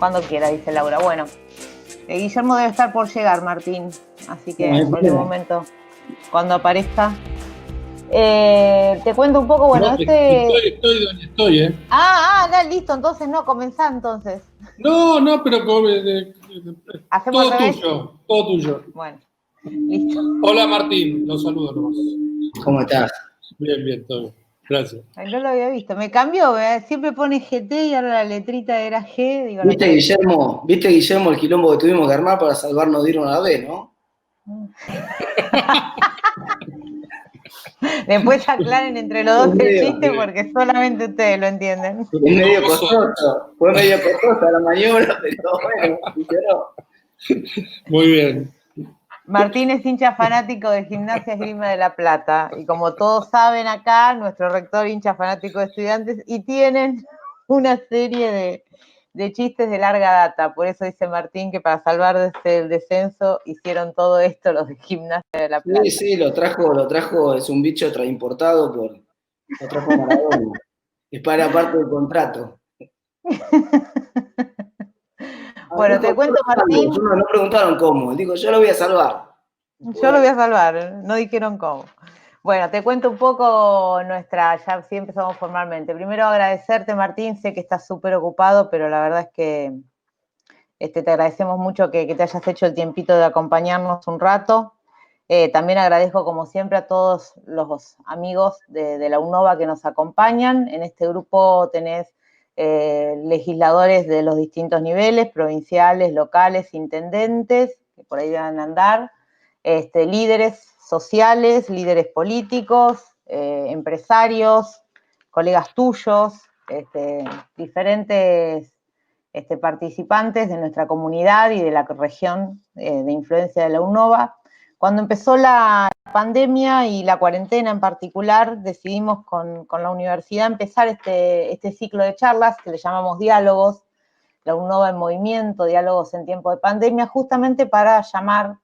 Cuando quiera, dice Laura. Bueno, Guillermo debe estar por llegar, Martín, así que en cualquier momento, cuando aparezca. Te cuento un poco, bueno, no, estoy donde estoy, ¿eh? Listo, entonces no, comenzá entonces. No, pero ¿Hacemos al revés? todo tuyo. Bueno, listo. Hola Martín, los saludo nomás. ¿Cómo estás? Bien, todo bien. Gracias. Ay, no lo había visto, me cambió, siempre pone GT y ahora la letrita era G. Digo, ¿Viste, Guillermo, el quilombo que tuvimos que armar para salvarnos de ir una vez, no? Después aclaren entre los dos el chiste porque solamente ustedes lo entienden. Es medio costoso, fue medio costosa la maniobra, pero bueno, funcionó. Muy bien. Martín es hincha fanático de Gimnasia Esgrima de La Plata y como todos saben acá, nuestro rector hincha fanático de Estudiantes y tienen una serie de chistes de larga data. Por eso dice Martín que para salvar desde el descenso hicieron todo esto los de Gimnasia de La Plata. Sí, lo trajo, es un bicho importado lo trajo Maradona. Es para parte del contrato. Bueno, te cuento, Martín. No preguntaron cómo, digo, yo lo voy a salvar. Yo lo voy a salvar, no dijeron cómo. Bueno, te cuento un poco ya sí empezamos formalmente. Primero agradecerte, Martín, sé que estás súper ocupado, pero la verdad es que te agradecemos mucho que te hayas hecho el tiempito de acompañarnos un rato. También agradezco, como siempre, a todos los amigos de la UNOVA que nos acompañan. En este grupo tenés legisladores de los distintos niveles, provinciales, locales, intendentes, que por ahí van a andar, líderes sociales, líderes políticos, empresarios, colegas tuyos, diferentes participantes de nuestra comunidad y de la región de influencia de la UNOVA. Cuando empezó la pandemia y la cuarentena en particular, decidimos con la universidad empezar este ciclo de charlas que le llamamos diálogos, la UNOVA en movimiento, diálogos en tiempo de pandemia, justamente para llamar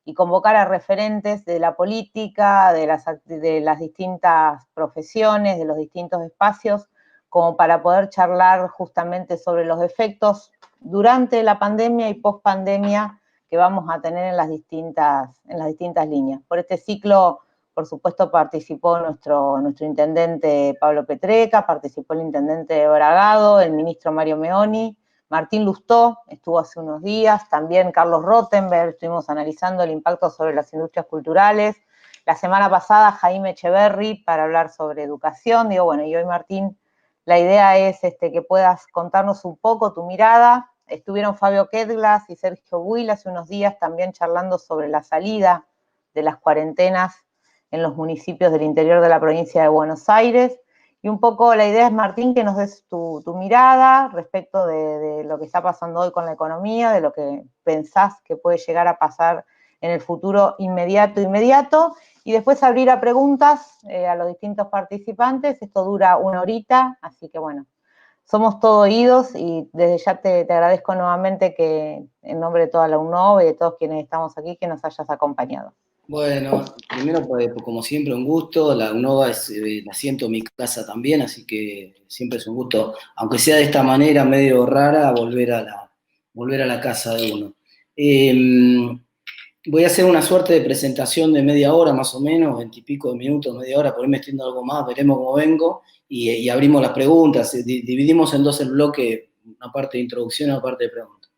y convocar a referentes de la política, de las distintas profesiones, de los distintos espacios, como para poder charlar justamente sobre los efectos durante la pandemia y post pandemia que vamos a tener en las distintas líneas. Por este ciclo, por supuesto, participó nuestro intendente Pablo Petreca, participó el intendente Bragado, el ministro Mario Meoni, Martín Lustó estuvo hace unos días, también Carlos Rottenberg, estuvimos analizando el impacto sobre las industrias culturales. La semana pasada Jaime Echeverry para hablar sobre educación. Y hoy Martín, la idea es que puedas contarnos un poco tu mirada. Estuvieron Fabio Ketglas y Sergio Buil hace unos días también charlando sobre la salida de las cuarentenas en los municipios del interior de la provincia de Buenos Aires. Y un poco la idea es, Martín, que nos des tu mirada respecto de lo que está pasando hoy con la economía, de lo que pensás que puede llegar a pasar en el futuro inmediato, y después abrir a preguntas a los distintos participantes. Esto dura 1 horita, así que somos todo oídos y desde ya te agradezco nuevamente que en nombre de toda la UNOV y de todos quienes estamos aquí, que nos hayas acompañado. Bueno, primero, pues, como siempre, un gusto. La UNOVA la siento en mi casa también, así que siempre es un gusto, aunque sea de esta manera medio rara, volver a la casa de uno. Voy a hacer una suerte de presentación de media hora más o menos, 20 y pico de minutos, media hora, por ahí me extiendo algo más, veremos cómo vengo, y abrimos las preguntas. Dividimos en dos el bloque, una parte de introducción y una parte de preguntas.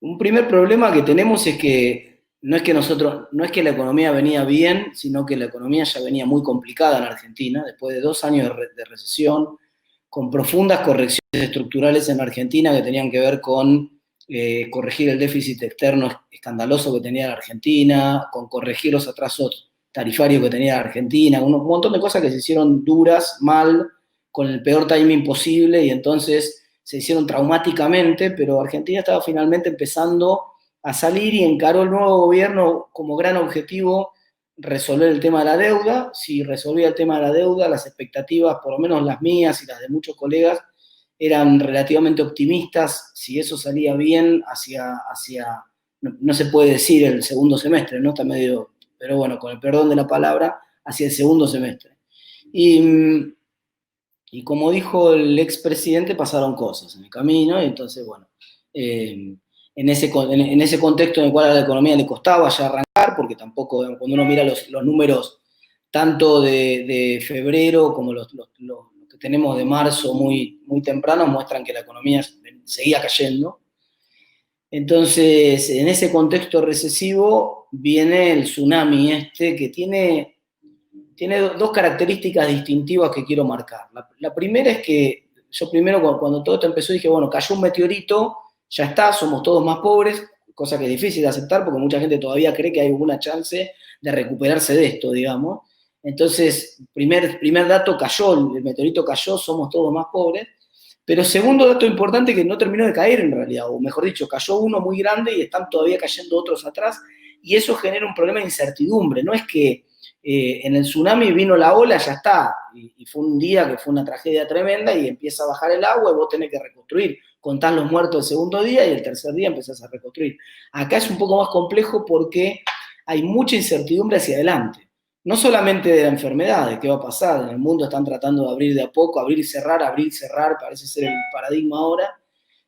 Un primer problema que tenemos es que no es que la economía venía bien, sino que la economía ya venía muy complicada en Argentina, después de 2 años de recesión, con profundas correcciones estructurales en Argentina que tenían que ver con corregir el déficit externo escandaloso que tenía la Argentina, con corregir los atrasos tarifarios que tenía la Argentina, un montón de cosas que se hicieron duras, mal, con el peor timing posible, y entonces se hicieron traumáticamente, pero Argentina estaba finalmente empezando a salir y encaró el nuevo gobierno como gran objetivo resolver el tema de la deuda. Si resolvía el tema de la deuda, las expectativas, por lo menos las mías y las de muchos colegas, eran relativamente optimistas. Si eso salía bien no se puede decir el segundo semestre, ¿no? Está medio, pero bueno, con el perdón de la palabra, hacia el segundo semestre. Y Y como dijo el expresidente, pasaron cosas en el camino, y entonces, bueno, en ese contexto en el cual a la economía le costaba ya arrancar, porque tampoco, cuando uno mira los números tanto de febrero como los que tenemos de marzo muy, muy temprano, muestran que la economía seguía cayendo. Entonces, en ese contexto recesivo viene el tsunami que tiene dos características distintivas que quiero marcar. La primera es que yo primero, cuando todo esto empezó, dije, bueno, cayó un meteorito, ya está, somos todos más pobres, cosa que es difícil de aceptar porque mucha gente todavía cree que hay alguna chance de recuperarse de esto, digamos. Entonces, primer dato, cayó, el meteorito cayó, somos todos más pobres. Pero segundo dato importante, que no terminó de caer en realidad, o mejor dicho, cayó uno muy grande y están todavía cayendo otros atrás, y eso genera un problema de incertidumbre. No es que en el tsunami vino la ola, ya está, y fue un día que fue una tragedia tremenda y empieza a bajar el agua y vos tenés que reconstruir. Contás los muertos el segundo día y el tercer día empezás a reconstruir. Acá es un poco más complejo porque hay mucha incertidumbre hacia adelante. No solamente de la enfermedad, de qué va a pasar, en el mundo están tratando de abrir de a poco, abrir y cerrar, parece ser el paradigma ahora,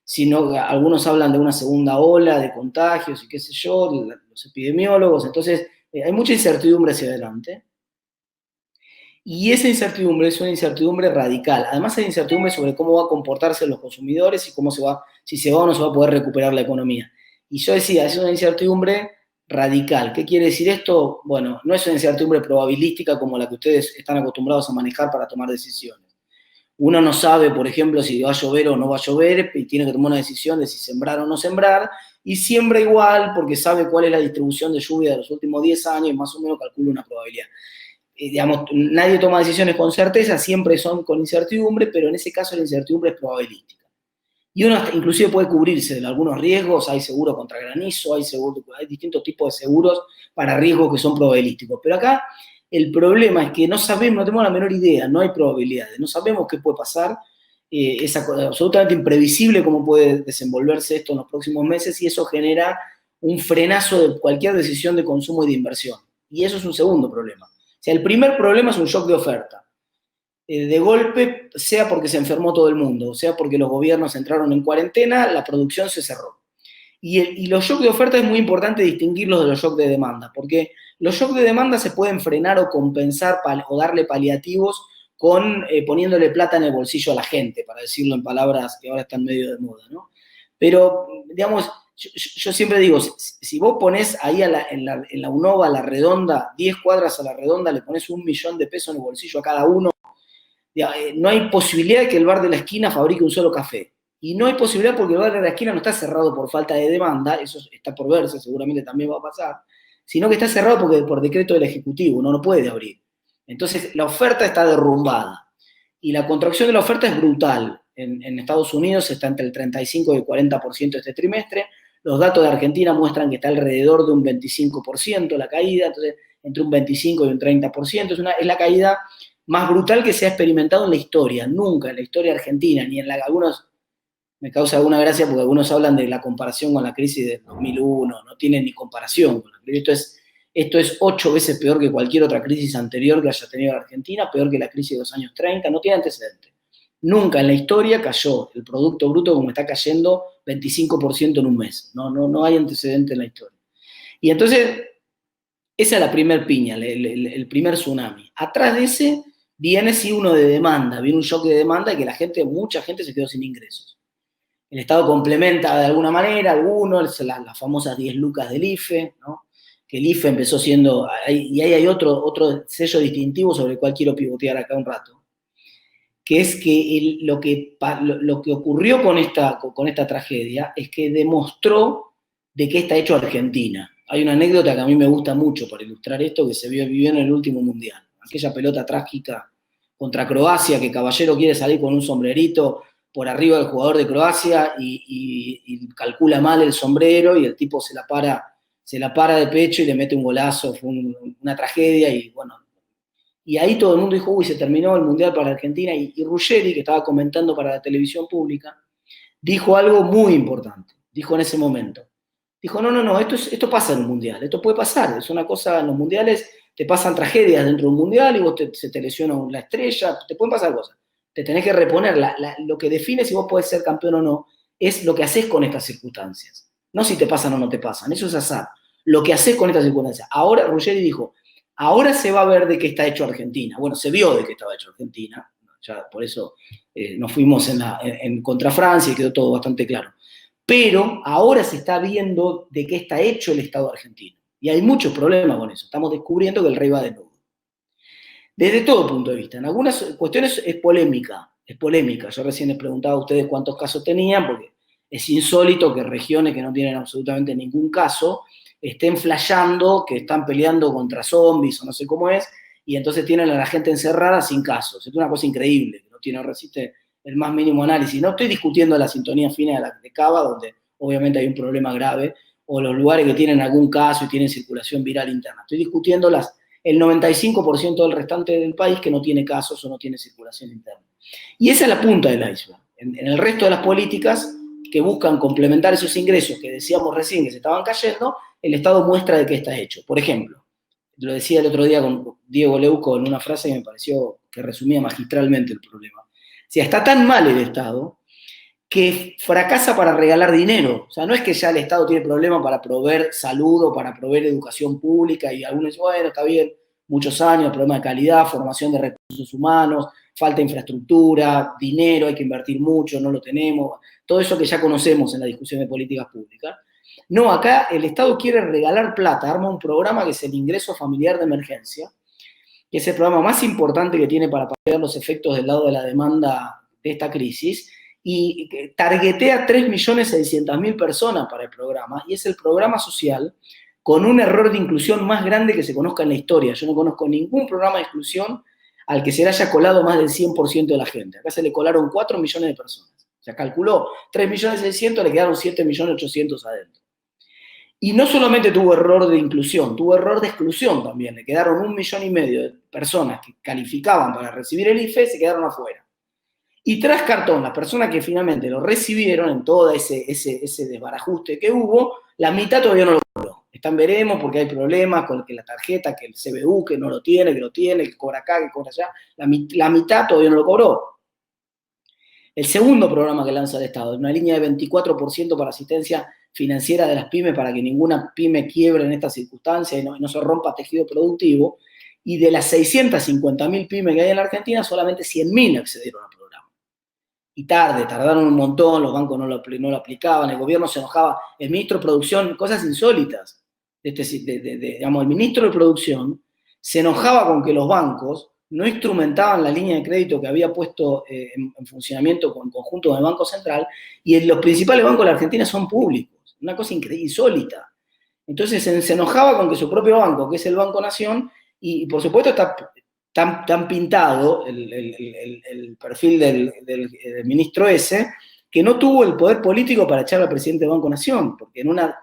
sino que algunos hablan de una segunda ola de contagios y qué sé yo, los epidemiólogos, entonces hay mucha incertidumbre hacia adelante. Y esa incertidumbre es una incertidumbre radical. Además hay incertidumbre sobre cómo va a comportarse los consumidores y si se va o no se va a poder recuperar la economía. Y yo decía, es una incertidumbre radical. ¿Qué quiere decir esto? Bueno, no es una incertidumbre probabilística como la que ustedes están acostumbrados a manejar para tomar decisiones. Uno no sabe, por ejemplo, si va a llover o no va a llover, y tiene que tomar una decisión de si sembrar o no sembrar, y siembra igual porque sabe cuál es la distribución de lluvia de los últimos 10 años y más o menos calcula una probabilidad. Digamos, nadie toma decisiones con certeza, siempre son con incertidumbre, pero en ese caso la incertidumbre es probabilística. Y uno inclusive puede cubrirse de algunos riesgos, hay seguro contra granizo, hay distintos tipos de seguros para riesgos que son probabilísticos. Pero acá el problema es que no sabemos, no tenemos la menor idea, no hay probabilidades, no sabemos qué puede pasar, es absolutamente imprevisible cómo puede desenvolverse esto en los próximos meses y eso genera un frenazo de cualquier decisión de consumo y de inversión. Y eso es un segundo problema. O sea, el primer problema es un shock de oferta. De golpe, sea porque se enfermó todo el mundo, sea porque los gobiernos entraron en cuarentena, la producción se cerró. Y los shocks de oferta es muy importante distinguirlos de los shocks de demanda, porque los shocks de demanda se pueden frenar o compensar o darle paliativos poniéndole plata en el bolsillo a la gente, para decirlo en palabras que ahora están medio de moda, ¿no? Pero, digamos, yo siempre digo, si vos ponés ahí en la UNOVA, a la redonda, 10 cuadras a la redonda, le ponés $1.000.000 en el bolsillo a cada uno, no hay posibilidad de que el bar de la esquina fabrique un solo café. Y no hay posibilidad porque el bar de la esquina no está cerrado por falta de demanda, eso está por verse, seguramente también va a pasar, sino que está cerrado por decreto del Ejecutivo, uno no puede abrir. Entonces la oferta está derrumbada. Y la contracción de la oferta es brutal. En Estados Unidos está entre el 35 y el 40% este trimestre. Los datos de Argentina muestran que está alrededor de un 25% la caída, entonces entre un 25 y un 30%. Es la caída más brutal que se ha experimentado en la historia. Nunca en la historia argentina, ni en algunos, me causa alguna gracia porque algunos hablan de la comparación con la crisis de 2001, no tienen ni comparación con la crisis. Esto es 8 veces peor que cualquier otra crisis anterior que haya tenido la Argentina, peor que la crisis de los años 30, no tiene antecedentes. Nunca en la historia cayó el Producto Bruto como está cayendo 25% en un mes. No hay antecedente en la historia. Y entonces, esa es la primer piña, el primer tsunami. Atrás de ese viene sí uno de demanda, viene un shock de demanda y que mucha gente se quedó sin ingresos. El Estado complementa de alguna manera, las famosas 10 lucas del IFE, ¿no? Que el IFE empezó siendo, y ahí hay otro sello distintivo sobre el cual quiero pivotear acá un rato, que es que lo que ocurrió con esta tragedia es que demostró de qué está hecho Argentina. Hay una anécdota que a mí me gusta mucho para ilustrar esto, que se vivió en el último Mundial. Aquella pelota trágica contra Croacia, que Caballero quiere salir con un sombrerito por arriba del jugador de Croacia y calcula mal el sombrero y el tipo se la para de pecho y le mete un golazo, fue una tragedia y bueno. Y ahí todo el mundo dijo, uy, se terminó el Mundial para Argentina y Ruggeri, que estaba comentando para la televisión pública, dijo algo muy importante, dijo en ese momento. Dijo, no, esto pasa en un Mundial, esto puede pasar, es una cosa, en los Mundiales te pasan tragedias dentro de un Mundial y se te lesiona la estrella, te pueden pasar cosas. te tenés que reponer. Lo que define si vos podés ser campeón o no es lo que haces con estas circunstancias. No si te pasan o no te pasan, eso es azar. Lo que haces con estas circunstancias. Ahora, Ruggeri dijo, ahora se va a ver de qué está hecho Argentina. Bueno, se vio de qué estaba hecho Argentina. Ya por eso nos fuimos contra Francia y quedó todo bastante claro. Pero ahora se está viendo de qué está hecho el Estado argentino. Y hay muchos problemas con eso. Estamos descubriendo que el rey va de nuevo. Desde todo punto de vista. En algunas cuestiones es polémica. Yo recién les preguntaba a ustedes cuántos casos tenían, porque es insólito que regiones que no tienen absolutamente ningún caso estén flasheando que están peleando contra zombies o no sé cómo es, y entonces tienen a la gente encerrada sin casos. Es una cosa increíble, que no resiste el más mínimo análisis. No estoy discutiendo la sintonía fina de Cava, donde obviamente hay un problema grave, o los lugares que tienen algún caso y tienen circulación viral interna. Estoy discutiendo el 95% del restante del país que no tiene casos o no tiene circulación interna. Y esa es la punta del iceberg. En el resto de las políticas que buscan complementar esos ingresos que decíamos recién que se estaban cayendo, el Estado muestra de qué está hecho. Por ejemplo, lo decía el otro día con Diego Leuco en una frase que me pareció que resumía magistralmente el problema. O sea, está tan mal el Estado que fracasa para regalar dinero. O sea, no es que ya el Estado tiene problemas para proveer salud o para proveer educación pública y algunos dicen, bueno, está bien, muchos años, problema de calidad, formación de recursos humanos, falta de infraestructura, dinero, hay que invertir mucho, no lo tenemos, todo eso que ya conocemos en la discusión de políticas públicas. No, acá el Estado quiere regalar plata, arma un programa que es el ingreso familiar de emergencia, que es el programa más importante que tiene para paliar los efectos del lado de la demanda de esta crisis, y targetea 3.600.000 personas para el programa, y es el programa social con un error de inclusión más grande que se conozca en la historia. Yo no conozco ningún programa de inclusión al que se le haya colado más del 100% de la gente. Acá se le colaron 4 millones de personas. Se calculó 3.600.000, le quedaron 7.800.000 adentro. Y no solamente tuvo error de inclusión, tuvo error de exclusión también. Le quedaron 1,5 millones de personas que calificaban para recibir el IFE, se quedaron afuera. Y tras cartón, las personas que finalmente lo recibieron en todo ese desbarajuste que hubo, la mitad todavía no lo cobró. Están veremos porque hay problemas con que la tarjeta, que el CBU, que no lo tiene, que lo tiene, que cobra acá, que cobra allá. La mitad todavía no lo cobró. El segundo programa que lanza el Estado es una línea de 24% para asistencia financiera de las pymes para que ninguna pyme quiebre en estas circunstancias y no se rompa tejido productivo. Y de las 650.000 pymes que hay en la Argentina, solamente 100.000 accedieron al programa. Y tardaron un montón, los bancos no lo aplicaban, el gobierno se enojaba, el ministro de Producción, cosas insólitas. Digamos, el ministro de Producción se enojaba con que los bancos no instrumentaban la línea de crédito que había puesto en funcionamiento con conjunto del Banco Central, y los principales bancos de la Argentina son públicos, una cosa increíble, insólita. Entonces se enojaba con que su propio banco, que es el Banco Nación, y por supuesto está tan pintado el perfil del ministro ese, que no tuvo el poder político para echar al presidente del Banco Nación, porque en una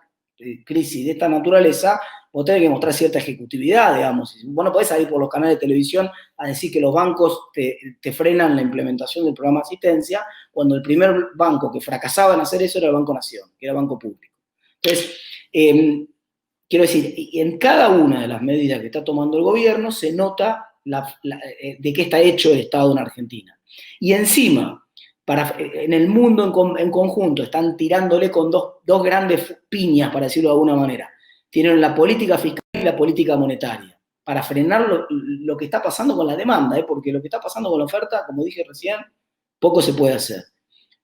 crisis de esta naturaleza vos tenés que mostrar cierta ejecutividad, digamos. Vos no podés salir por los canales de televisión a decir que los bancos te frenan la implementación del programa de asistencia, cuando el primer banco que fracasaba en hacer eso era el Banco Nación, que era banco público. Entonces, quiero decir, en cada una de las medidas que está tomando el gobierno se nota de qué está hecho el Estado en Argentina. Y encima, en el mundo en conjunto, están tirándole con dos grandes piñas, para decirlo de alguna manera. Tienen la política fiscal y la política monetaria, para frenar lo que está pasando con la demanda, porque lo que está pasando con la oferta, como dije recién, poco se puede hacer.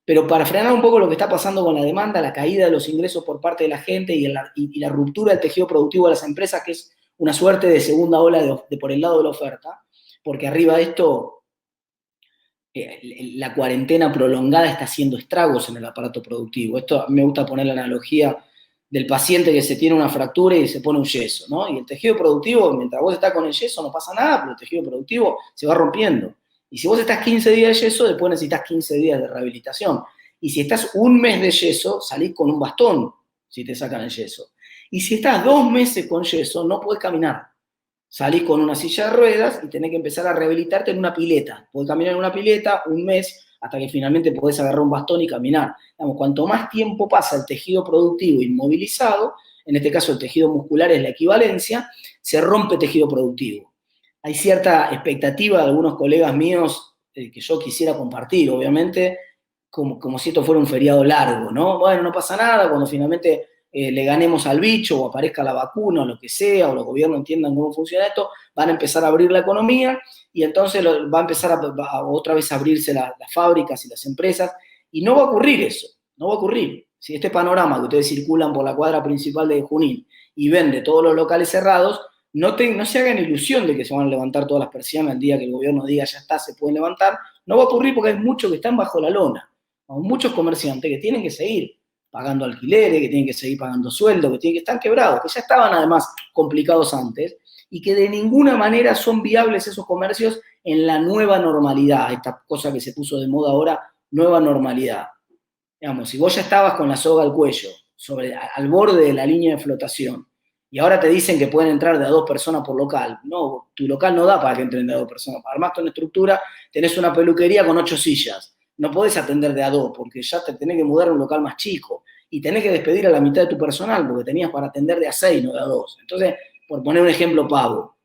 Pero para frenar un poco lo que está pasando con la demanda, la caída de los ingresos por parte de la gente y la ruptura del tejido productivo de las empresas, que es una suerte de segunda ola por el lado de la oferta, porque arriba de esto, la cuarentena prolongada está haciendo estragos en el aparato productivo. Esto a mí me gusta poner la analogía del paciente que se tiene una fractura y se pone un yeso, ¿no? Y el tejido productivo, mientras vos estás con el yeso no pasa nada, pero el tejido productivo se va rompiendo. Y si vos estás 15 días de yeso, después necesitas 15 días de rehabilitación. Y si estás un mes de yeso, salís con un bastón si te sacan el yeso. Y si estás 2 meses con yeso, no podés caminar. Salís con una silla de ruedas y tenés que empezar a rehabilitarte en una pileta. Podés caminar en una pileta un mes hasta que finalmente podés agarrar un bastón y caminar. Digamos, cuanto más tiempo pasa el tejido productivo inmovilizado, en este caso el tejido muscular es la equivalencia, se rompe tejido productivo. Hay cierta expectativa de algunos colegas míos que yo quisiera compartir, obviamente, como si esto fuera un feriado largo, ¿no? Bueno, no pasa nada, cuando finalmente le ganemos al bicho o aparezca la vacuna o lo que sea, o los gobiernos entiendan cómo funciona esto, van a empezar a abrir la economía y entonces va a empezar a otra vez a abrirse las fábricas y las empresas, y no va a ocurrir eso, no va a ocurrir. Si este panorama que ustedes circulan por la cuadra principal de Junín y ven de todos los locales cerrados, no se hagan ilusión de que se van a levantar todas las persianas el día que el gobierno diga ya está, se pueden levantar. No va a ocurrir porque hay muchos que están bajo la lona. Hay muchos comerciantes que tienen que seguir pagando alquileres, que tienen que seguir pagando sueldos, que están quebrados, que ya estaban además complicados antes, y que de ninguna manera son viables esos comercios en la nueva normalidad, esta cosa que se puso de moda ahora, nueva normalidad. Digamos, si vos ya estabas con la soga al cuello, al borde de la línea de flotación, y ahora te dicen que pueden entrar de a 2 personas por local, no, tu local no da para que entren de a 2 personas, armaste una estructura, tenés una peluquería con 8 sillas, no podés atender de a 2, porque ya te tenés que mudar a un local más chico, y tenés que despedir a la mitad de tu personal, porque tenías para atender de a 6, no de a 2. Entonces, por poner un ejemplo pavo,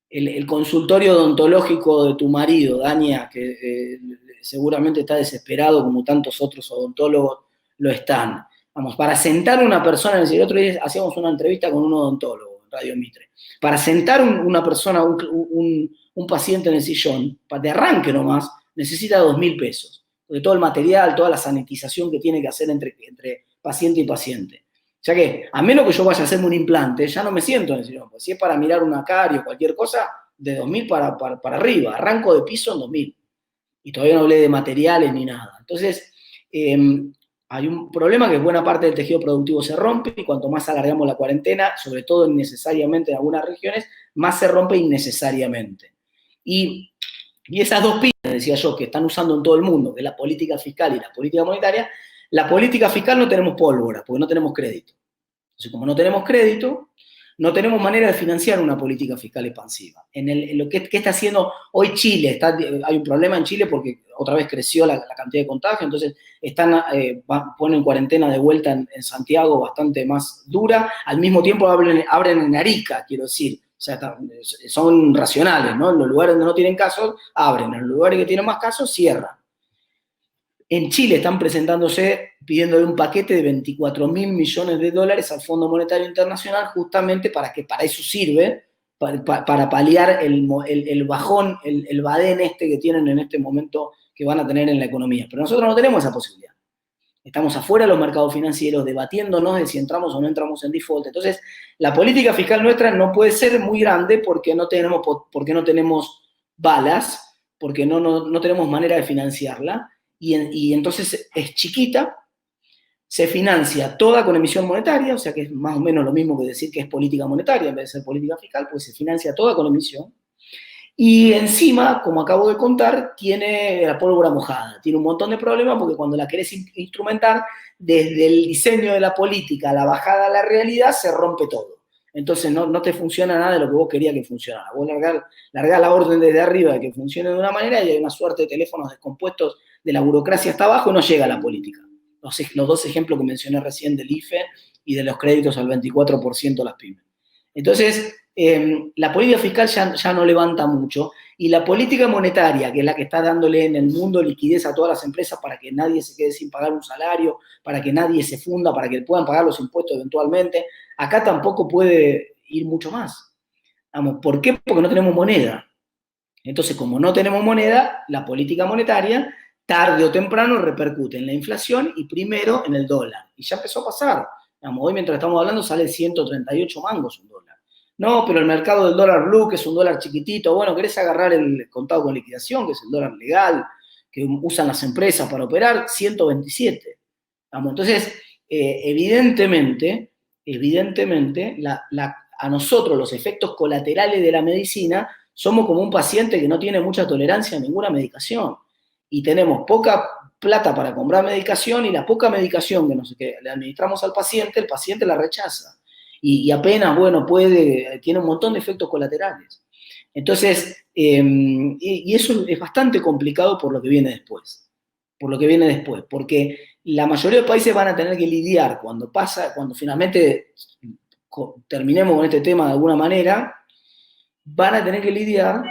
el consultorio odontológico de tu marido, Dania, que seguramente está desesperado como tantos otros odontólogos lo están. Vamos, para sentar a una persona, el otro día hacíamos una entrevista con un odontólogo en Radio Mitre, para sentar una persona, un paciente en el sillón, de arranque nomás, necesita 2.000 pesos, de todo el material, toda la sanitización que tiene que hacer entre paciente y paciente. O sea que, a menos que yo vaya a hacerme un implante, ya no me siento en el sillón, pues si es para mirar una carie o cualquier cosa, de 2.000 para arriba, arranco de piso en 2.000. Y todavía no hablé de materiales ni nada. Entonces, hay un problema que buena parte del tejido productivo se rompe, y cuanto más alargamos la cuarentena, sobre todo innecesariamente en algunas regiones, más se rompe innecesariamente. Y esas dos pilas, decía yo, que están usando en todo el mundo, que es la política fiscal y la política monetaria, la política fiscal no tenemos pólvora, porque no tenemos crédito. Entonces, como no tenemos crédito, no tenemos manera de financiar una política fiscal expansiva. En lo que está haciendo hoy Chile, hay un problema en Chile porque otra vez creció la cantidad de contagios, entonces ponen cuarentena de vuelta en Santiago bastante más dura, al mismo tiempo abren en Arica, quiero decir. O sea, son racionales, ¿no? En los lugares donde no tienen casos, abren. En los lugares que tienen más casos, cierran. En Chile están presentándose, pidiéndole un paquete de 24.000 millones de dólares al Fondo Monetario Internacional, justamente para eso sirve, para paliar el bajón, el badén que tienen en este momento, que van a tener en la economía. Pero nosotros no tenemos esa posibilidad. Estamos afuera de los mercados financieros, debatiéndonos de si entramos o no entramos en default. Entonces, la política fiscal nuestra no puede ser muy grande porque no tenemos balas, porque no tenemos manera de financiarla, y entonces es chiquita, se financia toda con emisión monetaria, o sea que es más o menos lo mismo que decir que es política monetaria en vez de ser política fiscal, pues se financia toda con emisión. Y encima, como acabo de contar, tiene la pólvora mojada, tiene un montón de problemas porque cuando la querés instrumentar, desde el diseño de la política a la bajada a la realidad, se rompe todo. Entonces no te funciona nada de lo que vos querías que funcionara. Vos largás la orden desde arriba de que funcione de una manera y hay una suerte de teléfonos descompuestos de la burocracia hasta abajo y no llega a la política. Los dos ejemplos que mencioné recién del IFE y de los créditos al 24% a las pymes. Entonces, la política fiscal ya no levanta mucho, y la política monetaria, que es la que está dándole en el mundo liquidez a todas las empresas para que nadie se quede sin pagar un salario, para que nadie se funda, para que puedan pagar los impuestos eventualmente, acá tampoco puede ir mucho más. Vamos, ¿por qué? Porque no tenemos moneda. Entonces, como no tenemos moneda, la política monetaria, tarde o temprano, repercute en la inflación y primero en el dólar. Y ya empezó a pasar. Vamos, hoy mientras estamos hablando sale 138 mangos un dólar. No, pero el mercado del dólar blue, que es un dólar chiquitito, bueno, querés agarrar el contado con liquidación, que es el dólar legal, que usan las empresas para operar, 127. Vamos, entonces, evidentemente, a nosotros los efectos colaterales de la medicina somos como un paciente que no tiene mucha tolerancia a ninguna medicación. Y tenemos poca plata para comprar medicación, y la poca medicación que le administramos al paciente, el paciente la rechaza. Y apenas, bueno, tiene un montón de efectos colaterales. Entonces, y eso es bastante complicado por lo que viene después. Porque la mayoría de los países van a tener que lidiar cuando finalmente terminemos con este tema de alguna manera, van a tener que lidiar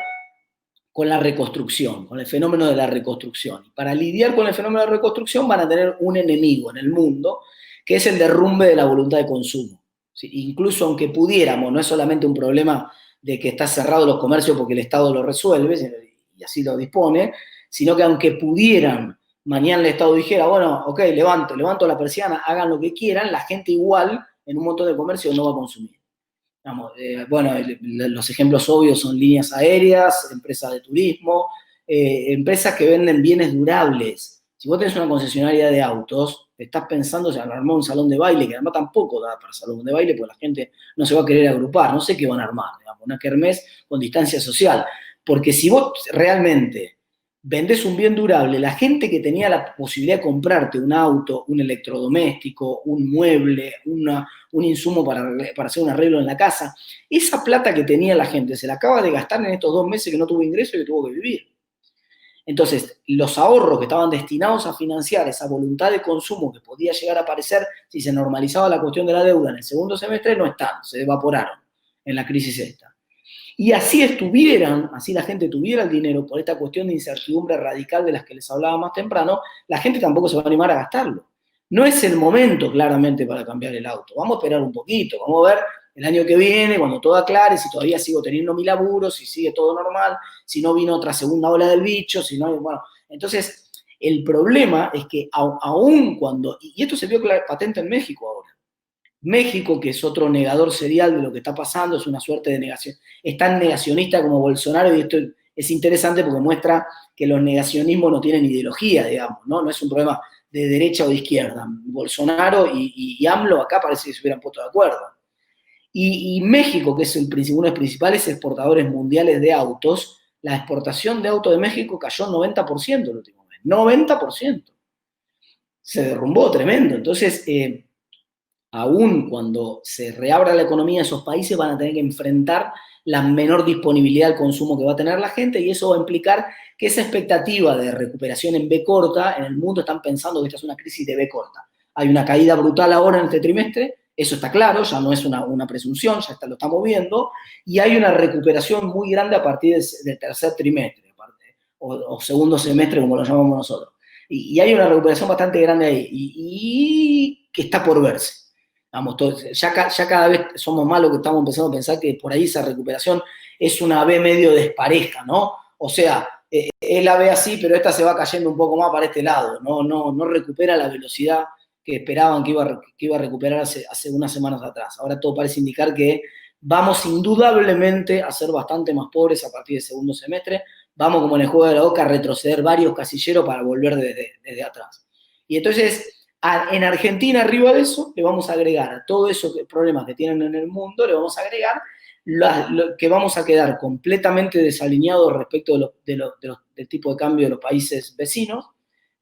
con la reconstrucción, con el fenómeno de la reconstrucción. Y para lidiar con el fenómeno de la reconstrucción van a tener un enemigo en el mundo, que es el derrumbe de la voluntad de consumo. ¿Sí? Incluso aunque pudiéramos, no es solamente un problema de que está cerrado los comercios porque el Estado lo resuelve, y así lo dispone, sino que aunque pudieran, mañana el Estado dijera, bueno, ok, levanto la persiana, hagan lo que quieran, la gente igual en un montón de comercios no va a consumir. Bueno, los ejemplos obvios son líneas aéreas, empresas de turismo, empresas que venden bienes durables. Si vos tenés una concesionaria de autos, estás pensando en armar un salón de baile, que además tampoco da para salón de baile, porque la gente no se va a querer agrupar, no sé qué van a armar, digamos, una kermés con distancia social. Porque si vos realmente vendés un bien durable, la gente que tenía la posibilidad de comprarte un auto, un electrodoméstico, un mueble, un insumo para hacer un arreglo en la casa, esa plata que tenía la gente se la acaba de gastar en estos 2 meses que no tuvo ingreso y que tuvo que vivir. Entonces, los ahorros que estaban destinados a financiar esa voluntad de consumo que podía llegar a aparecer si se normalizaba la cuestión de la deuda en el segundo semestre, no están, se evaporaron en la crisis esta. Y así así la gente tuviera el dinero por esta cuestión de incertidumbre radical de las que les hablaba más temprano, la gente tampoco se va a animar a gastarlo. No es el momento, claramente, para cambiar el auto. Vamos a esperar un poquito, vamos a ver el año que viene, cuando todo aclare, si todavía sigo teniendo mi laburo, si sigue todo normal, si no vino otra segunda ola del bicho, si no, bueno. Entonces, el problema es que aún cuando, y esto se vio patente en México ahora, México, que es otro negador serial de lo que está pasando, es una suerte de negación, es tan negacionista como Bolsonaro, y esto es interesante porque muestra que los negacionismos no tienen ideología, digamos, ¿no? No es un problema de derecha o de izquierda. Bolsonaro y AMLO acá parece que se hubieran puesto de acuerdo. Y México, que es uno de los principales exportadores mundiales de autos, la exportación de autos de México cayó 90% el último mes. 90%. Se derrumbó tremendo. Entonces, aún cuando se reabra la economía de esos países, van a tener que enfrentar la menor disponibilidad al consumo que va a tener la gente, y eso va a implicar que esa expectativa de recuperación en B corta, en el mundo están pensando que esta es una crisis de B corta. Hay una caída brutal ahora en este trimestre, eso está claro, ya no es una presunción, ya lo estamos viendo, y hay una recuperación muy grande a partir del tercer trimestre, o segundo semestre, como lo llamamos nosotros. Y hay una recuperación bastante grande ahí, y que está por verse. Vamos, ya cada vez somos más los que estamos empezando a pensar que por ahí esa recuperación es una B medio despareja, ¿no? O sea, es la B así, pero esta se va cayendo un poco más para este lado, no recupera la velocidad que esperaban que iba a recuperar hace unas semanas atrás. Ahora todo parece indicar que vamos indudablemente a ser bastante más pobres a partir del segundo semestre, vamos como en el juego de la oca a retroceder varios casilleros para volver desde atrás. Y entonces, en Argentina, arriba de eso, le vamos a agregar a todos esos problemas que tienen en el mundo, le vamos a agregar que vamos a quedar completamente desalineados respecto del tipo de cambio de los países vecinos,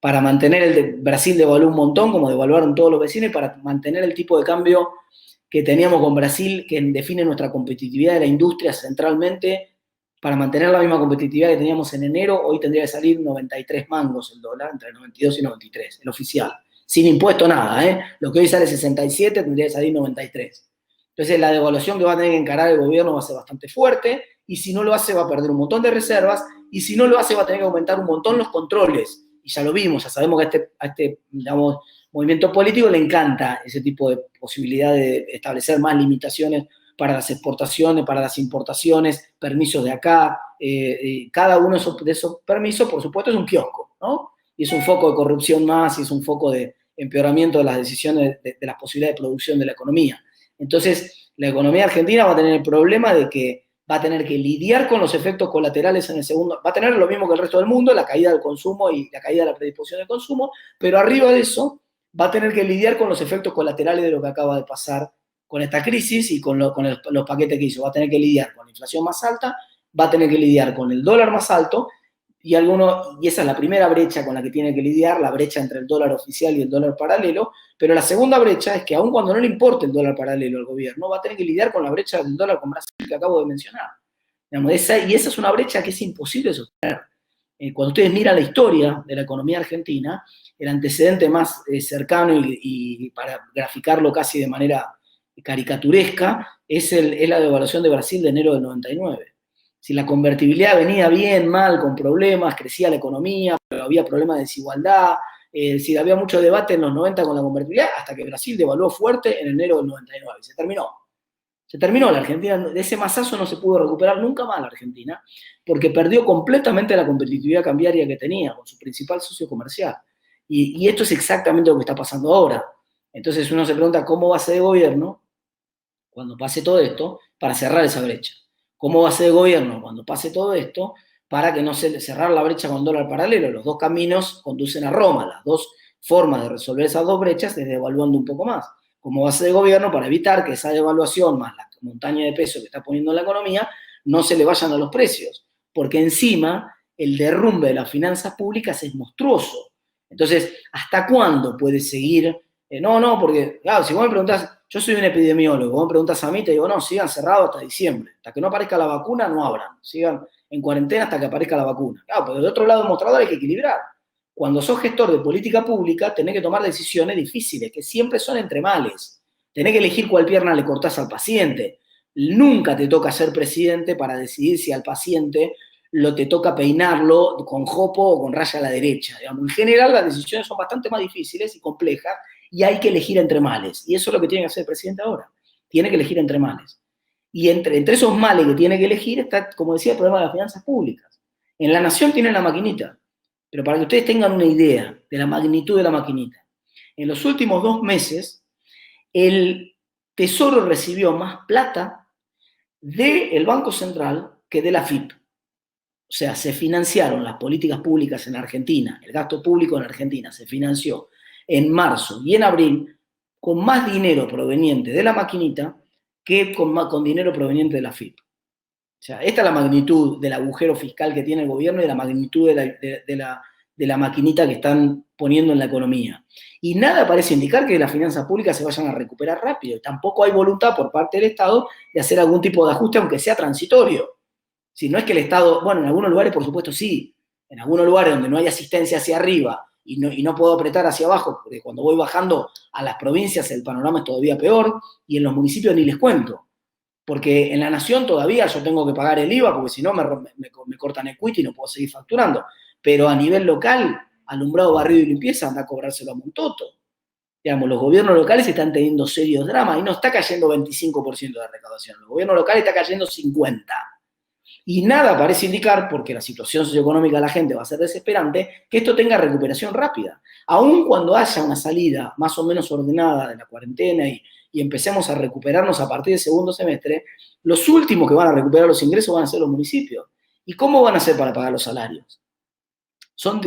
para mantener Brasil devaluó un montón, como devaluaron todos los vecinos, y para mantener el tipo de cambio que teníamos con Brasil, que define nuestra competitividad de la industria centralmente, para mantener la misma competitividad que teníamos en enero, hoy tendría que salir 93 mangos el dólar, entre 92 y 93, el oficial. Sin impuesto nada, ¿eh? Lo que hoy sale 67 tendría que salir 93. Entonces la devaluación que va a tener que encarar el gobierno va a ser bastante fuerte, y si no lo hace va a perder un montón de reservas, y si no lo hace va a tener que aumentar un montón los controles. Y ya lo vimos, ya sabemos que a este digamos, movimiento político le encanta ese tipo de posibilidad de establecer más limitaciones para las exportaciones, para las importaciones, permisos de acá. Cada uno de esos permisos, por supuesto, es un kiosco, ¿no? Y es un foco de corrupción más, y es un foco de empeoramiento de las decisiones, de las posibilidades de producción de la economía. Entonces, la economía argentina va a tener el problema de que va a tener que lidiar con los efectos colaterales en el segundo, va a tener lo mismo que el resto del mundo, la caída del consumo y la caída de la predisposición del consumo, pero arriba de eso va a tener que lidiar con los efectos colaterales de lo que acaba de pasar con esta crisis y con los paquetes que hizo. Va a tener que lidiar con la inflación más alta, va a tener que lidiar con el dólar más alto, y esa es la primera brecha con la que tiene que lidiar, la brecha entre el dólar oficial y el dólar paralelo, pero la segunda brecha es que aun cuando no le importe el dólar paralelo al gobierno, va a tener que lidiar con la brecha del dólar con Brasil que acabo de mencionar. Y esa es una brecha que es imposible sostener. Cuando ustedes miran la historia de la economía argentina, el antecedente más cercano, y para graficarlo casi de manera caricaturesca, es la devaluación de Brasil de enero del 99. Si la convertibilidad venía bien, mal, con problemas, crecía la economía, pero había problemas de desigualdad, si había mucho debate en los 90 con la convertibilidad, hasta que Brasil devaluó fuerte en enero del 99. Se terminó. Se terminó la Argentina. De ese masazo no se pudo recuperar nunca más la Argentina, porque perdió completamente la competitividad cambiaria que tenía con su principal socio comercial. Y esto es exactamente lo que está pasando ahora. Entonces uno se pregunta cómo va a ser el gobierno cuando pase todo esto para cerrar esa brecha. ¿Cómo va a ser el gobierno cuando pase todo esto para que no se cerrar la brecha con dólar paralelo? Los dos caminos conducen a Roma. Las dos formas de resolver esas dos brechas es devaluando un poco más. ¿Cómo va a ser el gobierno para evitar que esa devaluación más la montaña de peso que está poniendo en la economía no se le vayan a los precios? Porque encima el derrumbe de las finanzas públicas es monstruoso. Entonces, ¿hasta cuándo puede seguir? Porque, claro, si vos me preguntás, yo soy un epidemiólogo, vos me preguntás a mí, te digo, no, sigan cerrados hasta diciembre. Hasta que no aparezca la vacuna, no abran. Sigan en cuarentena hasta que aparezca la vacuna. Claro, pero del otro lado del mostrador hay que equilibrar. Cuando sos gestor de política pública, tenés que tomar decisiones difíciles, que siempre son entre males. Tenés que elegir cuál pierna le cortás al paciente. Nunca te toca ser presidente para decidir si al paciente te toca peinarlo con jopo o con raya a la derecha. Digamos, en general, las decisiones son bastante más difíciles y complejas y hay que elegir entre males. Y eso es lo que tiene que hacer el presidente ahora. Tiene que elegir entre males. Y entre esos males que tiene que elegir está, como decía, el problema de las finanzas públicas. En La Nación tienen la maquinita. Pero para que ustedes tengan una idea de la magnitud de la maquinita, en los últimos 2 meses, el Tesoro recibió más plata del Banco Central que de la AFIP. O sea, se financiaron las políticas públicas en Argentina, el gasto público en Argentina se financió en marzo y en abril con más dinero proveniente de la maquinita que con dinero proveniente de la AFIP. O sea, esta es la magnitud del agujero fiscal que tiene el gobierno y la magnitud de la maquinita que están poniendo en la economía. Y nada parece indicar que las finanzas públicas se vayan a recuperar rápido. Y tampoco hay voluntad por parte del Estado de hacer algún tipo de ajuste, aunque sea transitorio. Si no es que el Estado, bueno, en algunos lugares por supuesto sí, en algunos lugares donde no hay asistencia hacia arriba y no puedo apretar hacia abajo, porque cuando voy bajando a las provincias el panorama es todavía peor, y en los municipios ni les cuento. Porque en La Nación todavía yo tengo que pagar el IVA, porque si no me cortan el cuito y no puedo seguir facturando. Pero a nivel local, alumbrado, barrido y limpieza, anda a cobrárselo a Montoto. Digamos, los gobiernos locales están teniendo serios dramas y no está cayendo 25% de recaudación. Los gobiernos locales está cayendo 50%. Y nada parece indicar, porque la situación socioeconómica de la gente va a ser desesperante, que esto tenga recuperación rápida. Aun cuando haya una salida más o menos ordenada de la cuarentena y empecemos a recuperarnos a partir del segundo semestre, los últimos que van a recuperar los ingresos van a ser los municipios. ¿Y cómo van a hacer para pagar los salarios? Son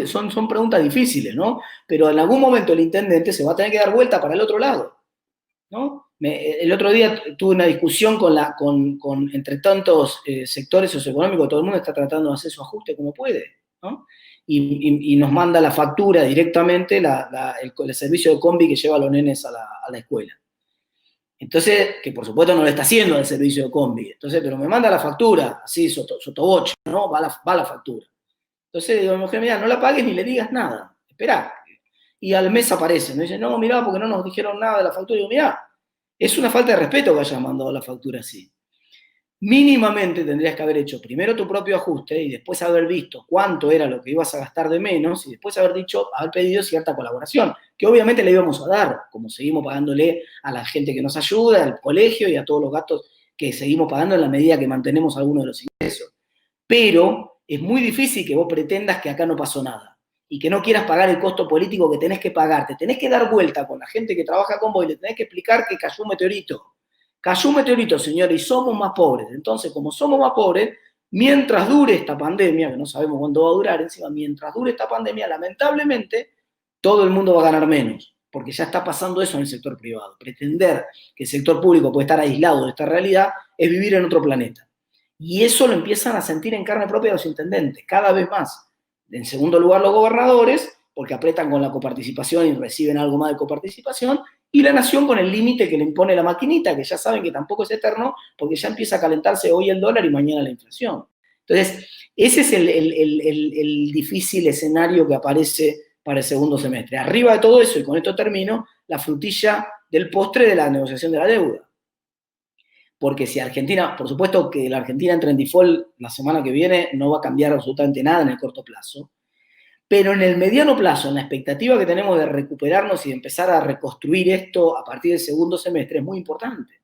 preguntas difíciles, ¿no? Pero en algún momento el intendente se va a tener que dar vuelta para el otro lado, ¿no? El otro día tuve una discusión entre tantos sectores socioeconómicos, todo el mundo está tratando de hacer su ajuste como puede, ¿no? Y nos manda la factura directamente el servicio de combi que lleva a los nenes a la escuela. Entonces, que por supuesto no lo está haciendo el servicio de combi, entonces, pero me manda la factura, así, sotoboche, ¿no? Va la factura. Entonces digo, mujer, mira, no la pagues ni le digas nada, esperá. Y al mes aparece, me dice, no, mirá, porque no nos dijeron nada de la factura. Y digo, mirá, es una falta de respeto que hayas mandado la factura así. Mínimamente tendrías que haber hecho primero tu propio ajuste y después haber visto cuánto era lo que ibas a gastar de menos y después haber pedido cierta colaboración, que obviamente le íbamos a dar, como seguimos pagándole a la gente que nos ayuda, al colegio y a todos los gastos que seguimos pagando en la medida que mantenemos algunos de los ingresos. Pero es muy difícil que vos pretendas que acá no pasó nada y que no quieras pagar el costo político que tenés que pagar. Te tenés que dar vuelta con la gente que trabaja con vos y le tenés que explicar que cayó un meteorito. Cayó un meteorito, señores, y somos más pobres. Entonces, como somos más pobres, mientras dure esta pandemia, que no sabemos cuándo va a durar, encima, mientras dure esta pandemia, lamentablemente, todo el mundo va a ganar menos, porque ya está pasando eso en el sector privado. Pretender que el sector público puede estar aislado de esta realidad es vivir en otro planeta. Y eso lo empiezan a sentir en carne propia los intendentes, cada vez más. En segundo lugar, los gobernadores, porque apretan con la coparticipación y reciben algo más de coparticipación, y la Nación con el límite que le impone la maquinita, que ya saben que tampoco es eterno, porque ya empieza a calentarse hoy el dólar y mañana la inflación. Entonces, ese es el difícil escenario que aparece para el segundo semestre. Arriba de todo eso, y con esto termino, la frutilla del postre de la negociación de la deuda. porque si Argentina, por supuesto que la Argentina entra en default la semana que viene, no va a cambiar absolutamente nada en el corto plazo, pero en el mediano plazo, en la expectativa que tenemos de recuperarnos y de empezar a reconstruir esto a partir del segundo semestre, es muy importante.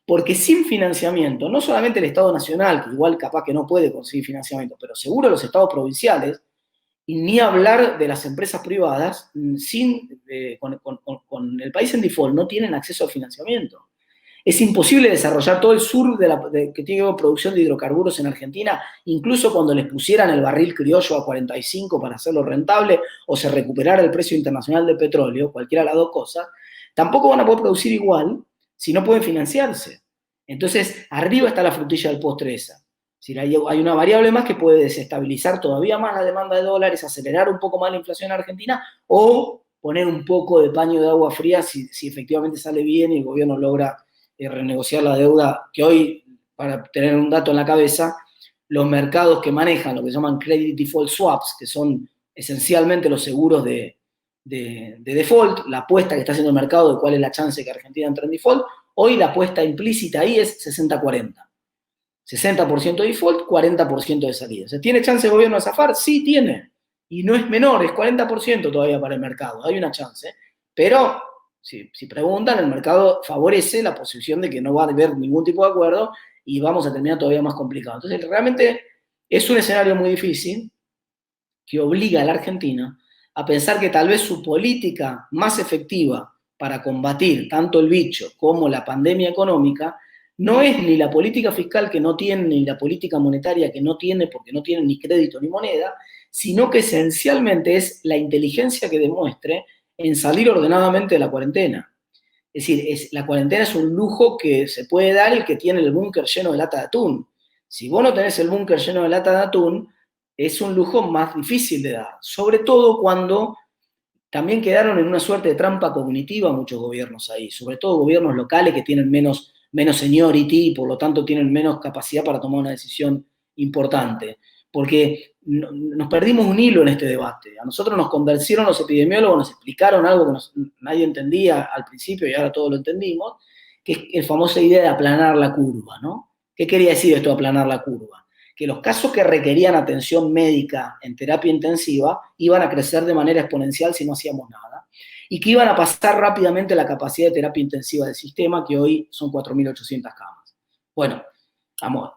Porque sin financiamiento, no solamente el Estado Nacional, que igual capaz que no puede conseguir financiamiento, pero seguro los estados provinciales, y ni hablar de las empresas privadas, con el país en default no tienen acceso al financiamiento. Es imposible desarrollar todo el sur que tiene producción de hidrocarburos en Argentina, incluso cuando les pusieran el barril criollo a 45 para hacerlo rentable o se recuperara el precio internacional del petróleo, cualquiera de las dos cosas, tampoco van a poder producir igual si no pueden financiarse. Entonces, arriba está la frutilla del postre esa. Es decir, hay una variable más que puede desestabilizar todavía más la demanda de dólares, acelerar un poco más la inflación en Argentina o poner un poco de paño de agua fría si efectivamente sale bien y el gobierno logra renegociar la deuda, que hoy, para tener un dato en la cabeza, los mercados que manejan lo que se llaman credit default swaps, que son esencialmente los seguros de default, la apuesta que está haciendo el mercado de cuál es la chance de que Argentina entre en default, hoy la apuesta implícita ahí es 60-40. 60% de default, 40% de salida. ¿Se tiene chance el gobierno de zafar? Sí, tiene. Y no es menor, es 40% todavía para el mercado. Hay una chance. Pero, si preguntan, el mercado favorece la posición de que no va a haber ningún tipo de acuerdo y vamos a terminar todavía más complicado. Entonces, realmente es un escenario muy difícil que obliga a la Argentina a pensar que tal vez su política más efectiva para combatir tanto el bicho como la pandemia económica no es ni la política fiscal que no tiene, ni la política monetaria que no tiene, porque no tiene ni crédito ni moneda, sino que esencialmente es la inteligencia que demuestre en salir ordenadamente de la cuarentena. Es decir, la cuarentena es un lujo que se puede dar el que tiene el búnker lleno de lata de atún. Si vos no tenés el búnker lleno de lata de atún, es un lujo más difícil de dar, sobre todo cuando también quedaron en una suerte de trampa cognitiva muchos gobiernos ahí, sobre todo gobiernos locales que tienen menos seniority y por lo tanto tienen menos capacidad para tomar una decisión importante. Porque nos perdimos un hilo en este debate. A nosotros nos convencieron los epidemiólogos, nos explicaron algo que nadie entendía al principio y ahora todos lo entendimos, que es la famosa idea de aplanar la curva, ¿no? ¿Qué quería decir esto de aplanar la curva? Que los casos que requerían atención médica en terapia intensiva iban a crecer de manera exponencial si no hacíamos nada, y que iban a pasar rápidamente la capacidad de terapia intensiva del sistema, que hoy son 4.800 camas. Bueno,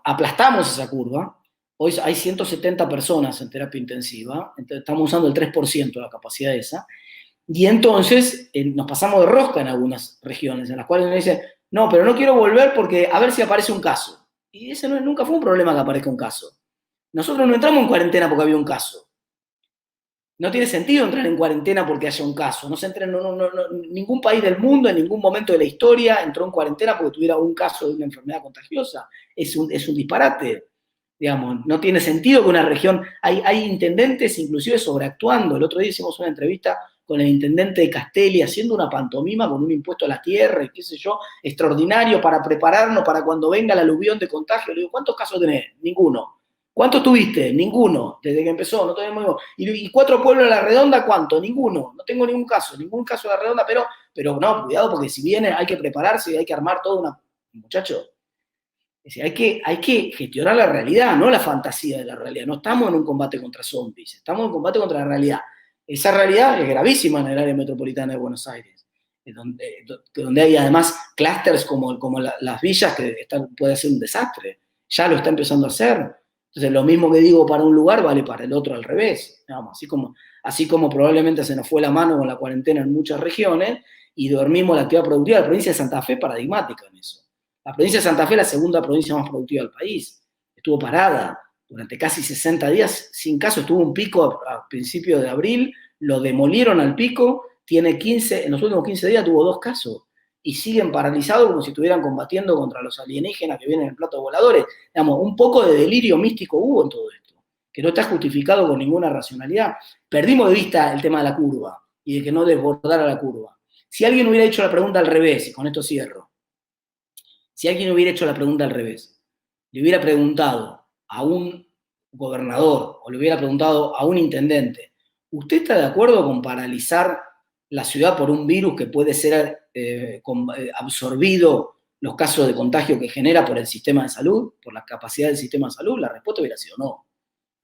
aplastamos esa curva, hoy hay 170 personas en terapia intensiva, entonces estamos usando el 3% de la capacidad esa, y entonces nos pasamos de rosca en algunas regiones, en las cuales uno dice, no, pero no quiero volver porque a ver si aparece un caso. Y ese nunca fue un problema que aparezca un caso. Nosotros no entramos en cuarentena porque había un caso. No tiene sentido entrar en cuarentena porque haya un caso. Ningún país del mundo, en ningún momento de la historia, entró en cuarentena porque tuviera un caso de una enfermedad contagiosa. Es un disparate. Digamos, no tiene sentido que una región... Hay intendentes inclusive sobreactuando. El otro día hicimos una entrevista con el intendente de Castelli haciendo una pantomima con un impuesto a la tierra y qué sé yo, extraordinario para prepararnos para cuando venga la aluvión de contagio. Le digo, ¿cuántos casos tenés? Ninguno. ¿Cuántos tuviste? Ninguno. Desde que empezó, no tenemos... ¿Y 4 pueblos de La Redonda cuánto? Ninguno. No tengo ningún caso de La Redonda, pero no, cuidado, porque si viene hay que prepararse y hay que armar toda una... Muchacho, es decir, hay que gestionar la realidad, no la fantasía de la realidad. No estamos en un combate contra zombies, estamos en un combate contra la realidad. Esa realidad es gravísima en el área metropolitana de Buenos Aires, donde hay además clústeres como las villas que puede ser un desastre. Ya lo está empezando a hacer. Entonces, lo mismo que digo para un lugar vale para el otro al revés. Digamos, así como probablemente se nos fue la mano con la cuarentena en muchas regiones y dormimos la actividad productiva, la provincia de Santa Fe paradigmática en eso. La provincia de Santa Fe es la segunda provincia más productiva del país. Estuvo parada durante casi 60 días sin caso. Tuvo un pico a principios de abril, lo demolieron al pico, en los últimos 15 días tuvo 2 casos. Y siguen paralizados como si estuvieran combatiendo contra los alienígenas que vienen en platos voladores. Digamos, un poco de delirio místico hubo en todo esto, que no está justificado con ninguna racionalidad. Perdimos de vista el tema de la curva y de que no desbordara la curva. Si alguien hubiera hecho la pregunta al revés, y con esto cierro, si alguien hubiera hecho la pregunta al revés, le hubiera preguntado a un gobernador o le hubiera preguntado a un intendente, ¿usted está de acuerdo con paralizar la ciudad por un virus que puede ser absorbido los casos de contagio que genera por el sistema de salud, por la capacidad del sistema de salud? La respuesta hubiera sido no.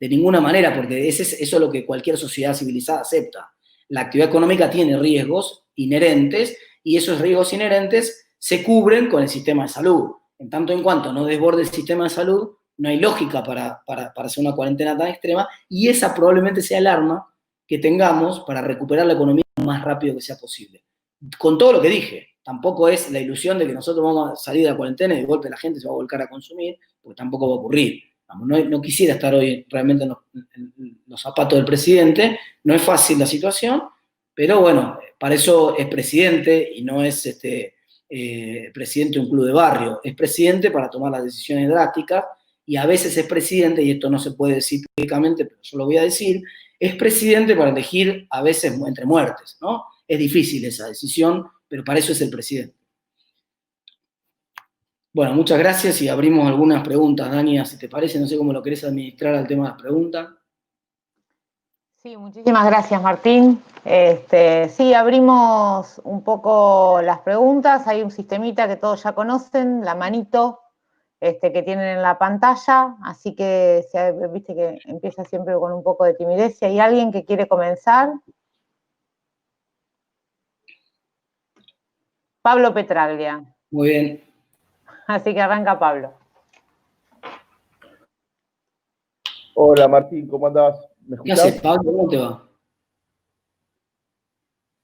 De ninguna manera, porque eso es lo que cualquier sociedad civilizada acepta. La actividad económica tiene riesgos inherentes y esos riesgos inherentes se cubren con el sistema de salud. En tanto en cuanto no desborde el sistema de salud, no hay lógica para hacer una cuarentena tan extrema, y esa probablemente sea el arma que tengamos para recuperar la economía lo más rápido que sea posible. Con todo lo que dije, tampoco es la ilusión de que nosotros vamos a salir de la cuarentena y de golpe la gente se va a volcar a consumir, porque tampoco va a ocurrir. No quisiera estar hoy realmente en los zapatos del presidente, no es fácil la situación, pero bueno, para eso es presidente y no es presidente de un club de barrio, es presidente para tomar las decisiones drásticas, y a veces es presidente, y esto no se puede decir públicamente, pero yo lo voy a decir, es presidente para elegir a veces entre muertes, ¿no? Es difícil esa decisión, pero para eso es el presidente. Bueno, muchas gracias y abrimos algunas preguntas, Dania, si te parece, no sé cómo lo querés administrar al tema de las preguntas. Sí, muchísimas gracias, Martín. Sí, abrimos un poco las preguntas. Hay un sistemita que todos ya conocen, la manito que tienen en la pantalla, así que viste que empieza siempre con un poco de timidez. Si hay alguien que quiere comenzar. Pablo Petraglia. Muy bien. Así que arranca Pablo. Hola Martín, ¿cómo andás? ¿Me escuchás? ¿Qué haces, Pablo? ¿Cómo te va?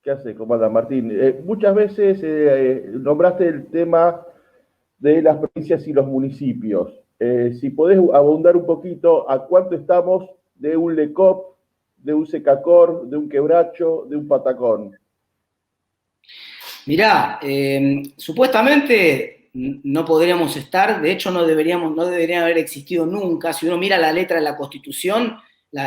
¿Qué haces? ¿Cómo andás, Martín? Muchas veces nombraste el tema de las provincias y los municipios. Si podés abundar un poquito, ¿a cuánto estamos de un LECOP, de un SECACOR, de un Quebracho, de un Patacón? Mirá, supuestamente no podríamos estar, de hecho no deberían haber existido nunca. Si uno mira la letra de la Constitución,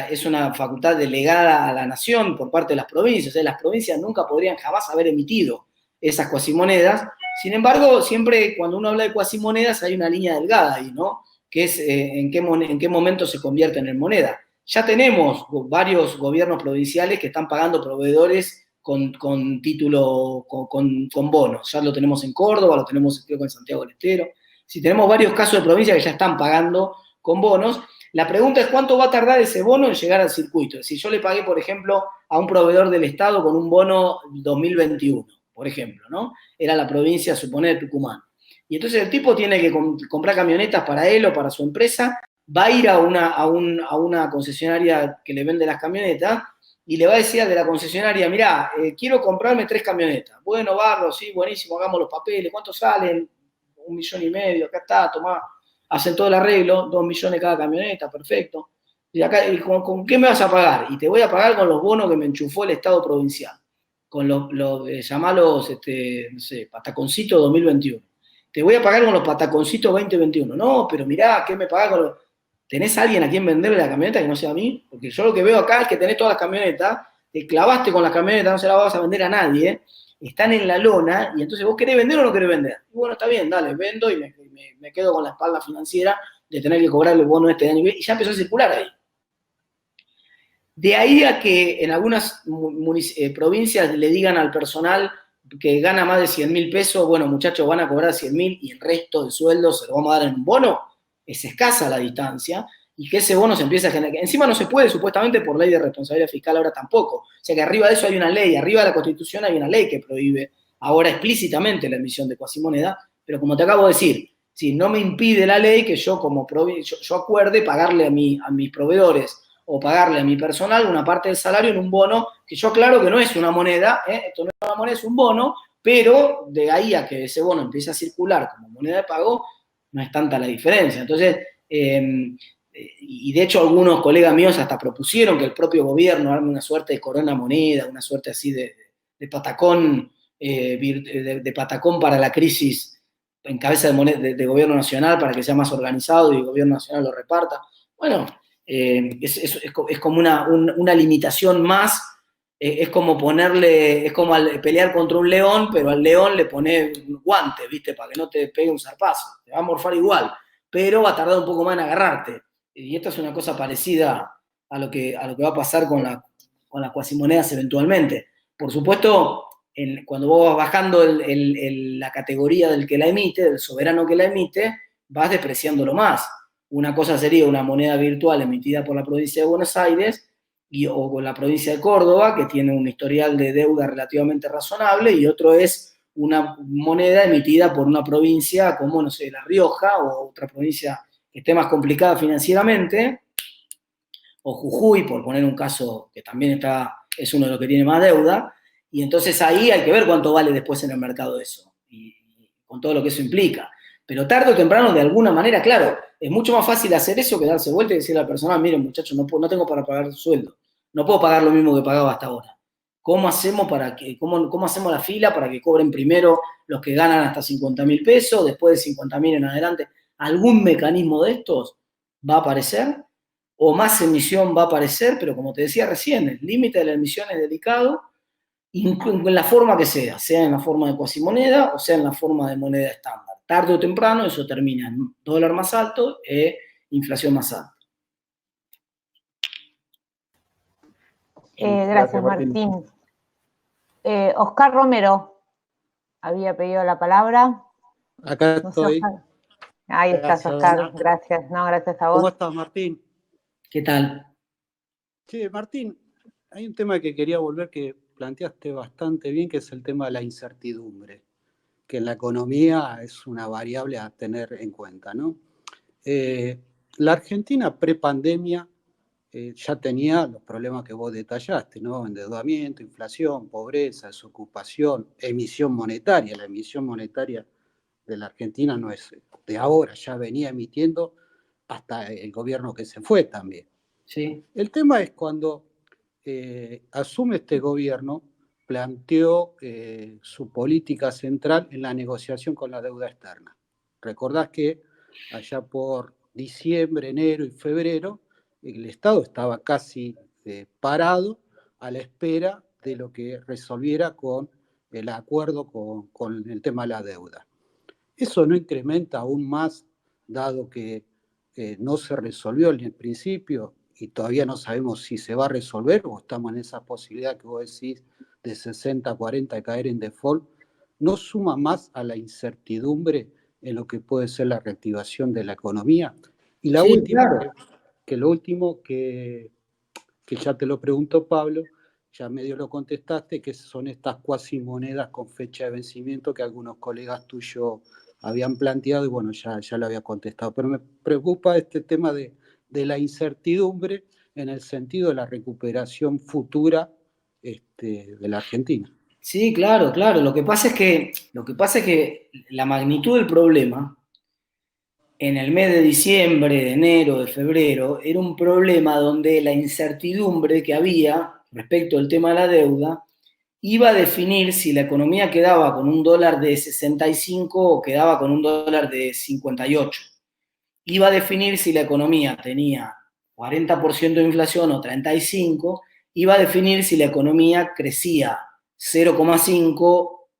es una facultad delegada a la nación por parte de las provincias. Las provincias nunca podrían jamás haber emitido esas cuasimonedas. Sin embargo, siempre cuando uno habla de cuasimonedas hay una línea delgada ahí, ¿no? Que es en qué momento se convierten en moneda. Ya tenemos varios gobiernos provinciales que están pagando proveedores con título, con bonos. Ya lo tenemos en Córdoba, lo tenemos creo en Santiago del Estero. Si tenemos varios casos de provincias que ya están pagando con bonos, la pregunta es cuánto va a tardar ese bono en llegar al circuito. Si yo le pagué, por ejemplo, a un proveedor del Estado con un bono 2021, por ejemplo, ¿no? Era la provincia, suponer, de Tucumán. Y entonces el tipo tiene que comprar camionetas para él o para su empresa, va a ir a una concesionaria que le vende las camionetas y le va a decir de la concesionaria, mirá, quiero comprarme 3 camionetas. Bueno, Barro, sí, buenísimo, hagamos los papeles. ¿Cuánto salen? 1,5 millones, acá está, tomá. Hacen todo el arreglo, 2 millones cada camioneta, perfecto. Y acá, ¿con qué me vas a pagar? Y te voy a pagar con los bonos que me enchufó el Estado provincial. Con llamalos, no sé, Pataconcito 2021. Te voy a pagar con los Pataconcitos 2021. No, pero mirá, ¿qué me pagás con los... ¿Tenés a alguien a quien venderle la camioneta que no sea a mí? Porque yo lo que veo acá es que tenés todas las camionetas, te clavaste con las camionetas, no se las vas a vender a nadie, están en la lona, y entonces vos querés vender o no querés vender. Y bueno, está bien, dale, vendo y me quedo con la espalda financiera de tener que cobrar el bono este año, y ya empezó a circular ahí. De ahí a que en algunas provincias le digan al personal que gana más de 100.000 pesos, bueno, muchachos, van a cobrar 100.000 y el resto del sueldo se lo vamos a dar en un bono. Es escasa la distancia, y que ese bono se empieza a generar. Encima no se puede, supuestamente, por ley de responsabilidad fiscal ahora tampoco. O sea que arriba de eso hay una ley, arriba de la Constitución hay una ley que prohíbe ahora explícitamente la emisión de cuasimoneda, pero como te acabo de decir, si no me impide la ley que yo yo acuerde pagarle a mis proveedores o pagarle a mi personal una parte del salario en un bono, que yo aclaro que no es una moneda, esto no es una moneda, es un bono, pero de ahí a que ese bono empiece a circular como moneda de pago, no es tanta la diferencia. Entonces, y de hecho algunos colegas míos hasta propusieron que el propio gobierno arme una suerte de corona moneda, una suerte así de patacón, de patacón para la crisis en cabeza de gobierno nacional, para que sea más organizado y el gobierno nacional lo reparta. Bueno, es como una limitación más. Es como pelear contra un león, pero al león le pones guantes, ¿viste? Para que no te pegue un zarpazo. Te va a morfar igual, pero va a tardar un poco más en agarrarte. Y esto es una cosa parecida a lo que va a pasar con las cuasimonedas eventualmente. Por supuesto, cuando vos vas bajando la categoría del que la emite, del soberano que la emite, vas despreciándolo más. Una cosa sería una moneda virtual emitida por la provincia de Buenos Aires o con la provincia de Córdoba, que tiene un historial de deuda relativamente razonable, y otro es una moneda emitida por una provincia como, no sé, La Rioja, o otra provincia que esté más complicada financieramente, o Jujuy, por poner un caso que también es uno de los que tiene más deuda, y entonces ahí hay que ver cuánto vale después en el mercado eso, y con todo lo que eso implica. Pero tarde o temprano, de alguna manera, claro, es mucho más fácil hacer eso que darse vuelta y decirle al personal, miren muchachos, no tengo para pagar sueldo, no puedo pagar lo mismo que pagaba hasta ahora. ¿Cómo hacemos cómo hacemos la fila para que cobren primero los que ganan hasta 50.000 pesos, después de 50.000 en adelante? ¿Algún mecanismo de estos va a aparecer? ¿O más emisión va a aparecer? Pero como te decía recién, el límite de la emisión es delicado, en la forma que sea en la forma de cuasimoneda o sea en la forma de moneda estándar. Tarde o temprano eso termina en dólar más alto e inflación más alta. Gracias, Martín. Oscar Romero había pedido la palabra. Acá No sé, estoy. Oscar. Ahí estás, Oscar. Gracias. No, gracias a vos. ¿Cómo estás, Martín? ¿Qué tal? Sí, Martín, hay un tema que quería volver que planteaste bastante bien, que es el tema de la incertidumbre, que en la economía es una variable a tener en cuenta, ¿no? La Argentina prepandemia ya tenía los problemas que vos detallaste, ¿no? Endeudamiento, inflación, pobreza, desocupación, emisión monetaria. La emisión monetaria de la Argentina no es de ahora, ya venía emitiendo hasta el gobierno que se fue también. Sí. El tema es cuando asume este gobierno, planteó su política central en la negociación con la deuda externa. Recordás que allá por diciembre, enero y febrero, el Estado estaba casi parado a la espera de lo que resolviera con el acuerdo con el tema de la deuda. Eso no incrementa aún más, dado que no se resolvió en el principio y todavía no sabemos si se va a resolver o estamos en esa posibilidad que vos decís de 60-40 de caer en default, no suma más a la incertidumbre en lo que puede ser la reactivación de la economía. Y la Sí, última, claro. lo último que ya te lo preguntó Pablo, ya medio lo contestaste, que son estas cuasimonedas con fecha de vencimiento que algunos colegas tuyos habían planteado y bueno, ya lo había contestado. Pero me preocupa este tema de la incertidumbre en el sentido de la recuperación futura de la Argentina. Sí, claro. Lo que pasa es que la magnitud del problema en el mes de diciembre, de enero, de febrero, era un problema donde la incertidumbre que había respecto al tema de la deuda iba a definir si la economía quedaba con un dólar de 65 o quedaba con un dólar de 58. Iba a definir si la economía tenía 40% de inflación o 35%, iba a definir si la economía crecía 0,5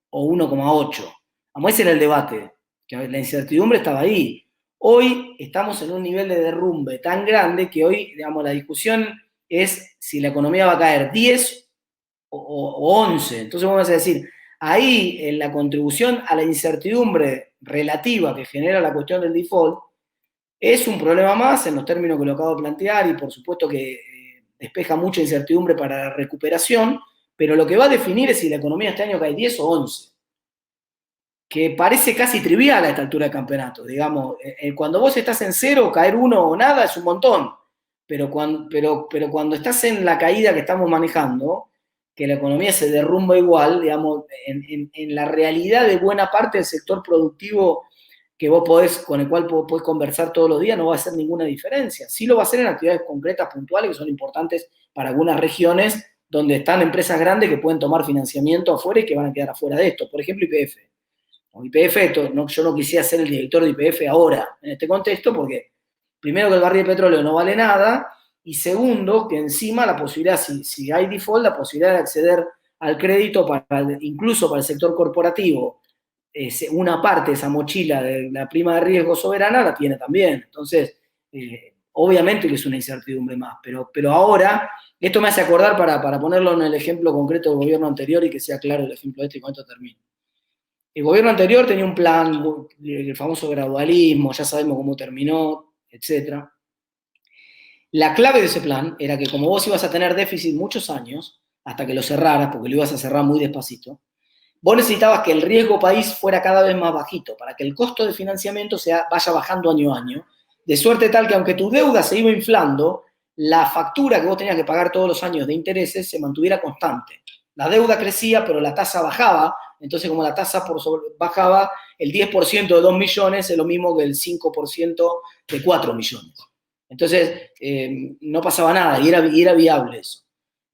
o 1,8. Como ese era el debate, que la incertidumbre estaba ahí. Hoy estamos en un nivel de derrumbe tan grande que hoy, digamos, la discusión es si la economía va a caer 10 o 11. Entonces vamos a decir, ahí en la contribución a la incertidumbre relativa que genera la cuestión del default, es un problema más en los términos que lo acabo de plantear y por supuesto que despeja mucha incertidumbre para la recuperación, pero lo que va a definir es si la economía este año cae 10 o 11. Que parece casi trivial a esta altura del campeonato. Digamos, cuando vos estás en 0, caer 1 o nada es un montón. Pero cuando estás en la caída que estamos manejando, que la economía se derrumba igual, digamos, en la realidad de buena parte del sector productivo que con el cual podés conversar todos los días, no va a hacer ninguna diferencia. Sí lo va a hacer en actividades concretas, puntuales, que son importantes para algunas regiones donde están empresas grandes que pueden tomar financiamiento afuera y que van a quedar afuera de esto. Por ejemplo, YPF. Yo no quisiera ser el director de YPF ahora, en este contexto, porque primero que el barril de petróleo no vale nada, y segundo, que encima la posibilidad, si hay default, la posibilidad de acceder al crédito incluso para el sector corporativo, una parte de esa mochila de la prima de riesgo soberana la tiene también. Entonces, obviamente que es una incertidumbre más, pero ahora Esto me hace acordar, para ponerlo en el ejemplo concreto del gobierno anterior y que sea claro el ejemplo este y con esto termino. El gobierno anterior tenía un plan, el famoso gradualismo, ya sabemos cómo terminó, etc. La clave de ese plan era que como vos ibas a tener déficit muchos años, hasta que lo cerraras, porque lo ibas a cerrar muy despacito, vos necesitabas que el riesgo país fuera cada vez más bajito, para que el costo de financiamiento vaya bajando año a año, de suerte tal que aunque tu deuda se iba inflando, la factura que vos tenías que pagar todos los años de intereses se mantuviera constante. La deuda crecía, pero la tasa bajaba, entonces como la tasa bajaba, el 10% de 2 millones es lo mismo que el 5% de 4 millones. Entonces, no pasaba nada y era viable eso.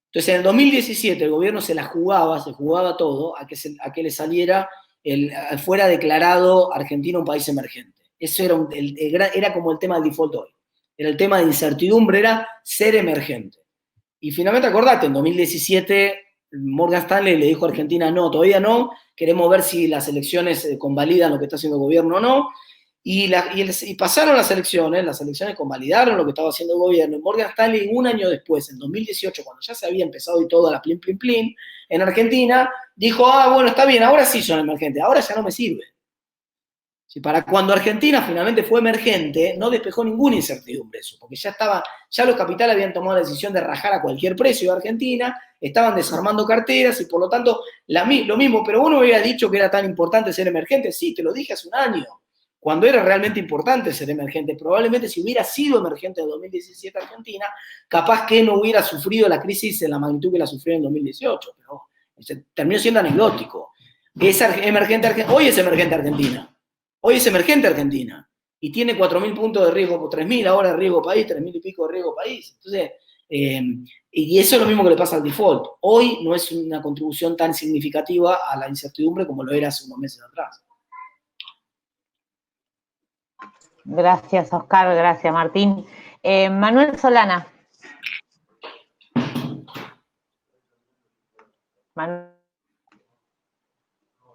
Entonces, en el 2017 el gobierno se jugaba todo a que le saliera fuera declarado Argentina un país emergente. Eso era como el tema del default hoy. Era el tema de incertidumbre, era ser emergente. Y finalmente, acordate, en 2017 Morgan Stanley le dijo a Argentina, no, todavía no, queremos ver si las elecciones convalidan lo que está haciendo el gobierno o no. Y pasaron las elecciones convalidaron lo que estaba haciendo el gobierno. Y Morgan Stanley, un año después, en 2018, cuando ya se había empezado y toda la plin, plin, plin, en Argentina, dijo, bueno, está bien, ahora sí son emergentes, ahora ya no me sirve. Si para cuando Argentina finalmente fue emergente, no despejó ninguna incertidumbre eso, porque ya los capitales habían tomado la decisión de rajar a cualquier precio de Argentina, estaban desarmando carteras y por lo tanto lo mismo, pero vos no me habías dicho que era tan importante ser emergente. Sí, te lo dije hace un año. Cuando era realmente importante ser emergente. Probablemente si hubiera sido emergente en 2017 Argentina, capaz que no hubiera sufrido la crisis en la magnitud que la sufrió en 2018, pero terminó siendo anecdótico. Hoy es emergente Argentina. Hoy es emergente Argentina. Y tiene 4.000 puntos de riesgo, 3.000 ahora de riesgo país, 3.000 y pico de riesgo país. Entonces, y eso es lo mismo que le pasa al default. Hoy no es una contribución tan significativa a la incertidumbre como lo era hace unos meses atrás. Gracias, Oscar. Gracias, Martín. Manuel Solana.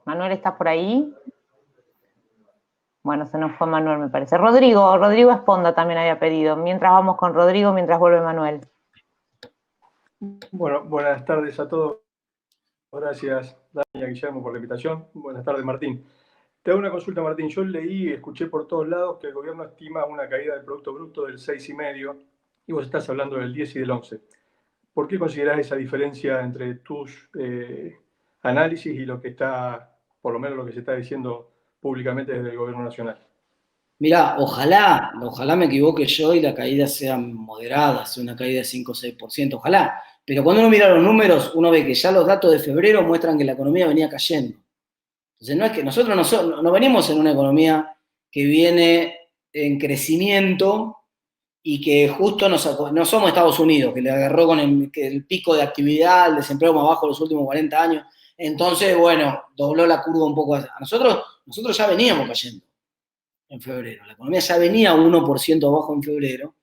Manuel, ¿estás por ahí? Bueno, se nos fue Manuel, me parece. Rodrigo Esponda también había pedido. Mientras vamos con Rodrigo, mientras vuelve Manuel. Bueno, buenas tardes a todos. Gracias, Dani y Guillermo, por la invitación. Buenas tardes, Martín. Te hago una consulta, Martín. Yo leí y escuché por todos lados que el gobierno estima una caída del Producto Bruto del 6,5% y vos estás hablando del 10 y del 11. ¿Por qué considerás esa diferencia entre tus análisis y lo que está, por lo menos lo que se está diciendo públicamente desde el gobierno nacional? Mirá, ojalá me equivoque yo y la caída sea moderada, sea una caída de 5 o 6%, ojalá. Pero cuando uno mira los números, uno ve que ya los datos de febrero muestran que la economía venía cayendo. Entonces no es que nosotros no venimos en una economía que viene en crecimiento y que justo no somos Estados Unidos, que le agarró con el pico de actividad, el desempleo más bajo de los últimos 40 años. Entonces, bueno, dobló la curva un poco. Nosotros ya veníamos cayendo en febrero. La economía ya venía 1% abajo en febrero.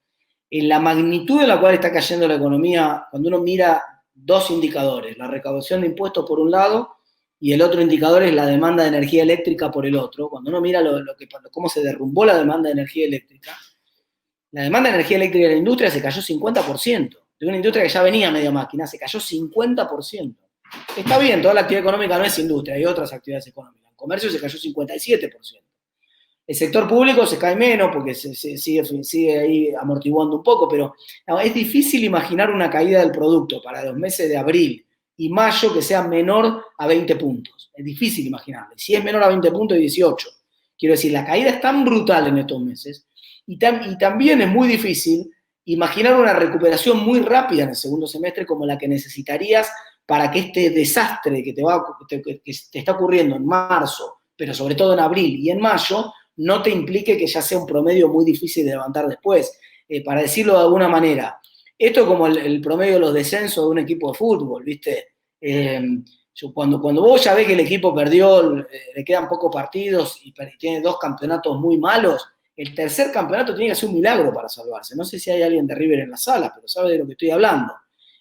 En la magnitud en la cual está cayendo la economía, cuando uno mira dos indicadores, la recaudación de impuestos por un lado y el otro indicador es la demanda de energía eléctrica por el otro, cuando uno mira cómo se derrumbó la demanda de energía eléctrica, la demanda de energía eléctrica de la industria se cayó 50%. De una industria que ya venía medio máquina, se cayó 50%. Está bien, toda la actividad económica no es industria, hay otras actividades económicas. El comercio se cayó 57%. El sector público se cae menos porque se sigue ahí amortiguando un poco, pero no, es difícil imaginar una caída del producto para los meses de abril y mayo que sea menor a 20 puntos. Es difícil imaginarlo. Si es menor a 20 puntos, 18. Quiero decir, la caída es tan brutal en estos meses y también es muy difícil imaginar una recuperación muy rápida en el segundo semestre como la que necesitarías para que este desastre que te está ocurriendo en marzo, pero sobre todo en abril y en mayo, no te implique que ya sea un promedio muy difícil de levantar después. Para decirlo de alguna manera, esto es como el promedio de los descensos de un equipo de fútbol, ¿viste? Cuando vos ya ves que el equipo perdió, le quedan pocos partidos y tiene 2 campeonatos muy malos, el tercer campeonato tiene que hacer un milagro para salvarse. No sé si hay alguien de River en la sala, pero sabe de lo que estoy hablando.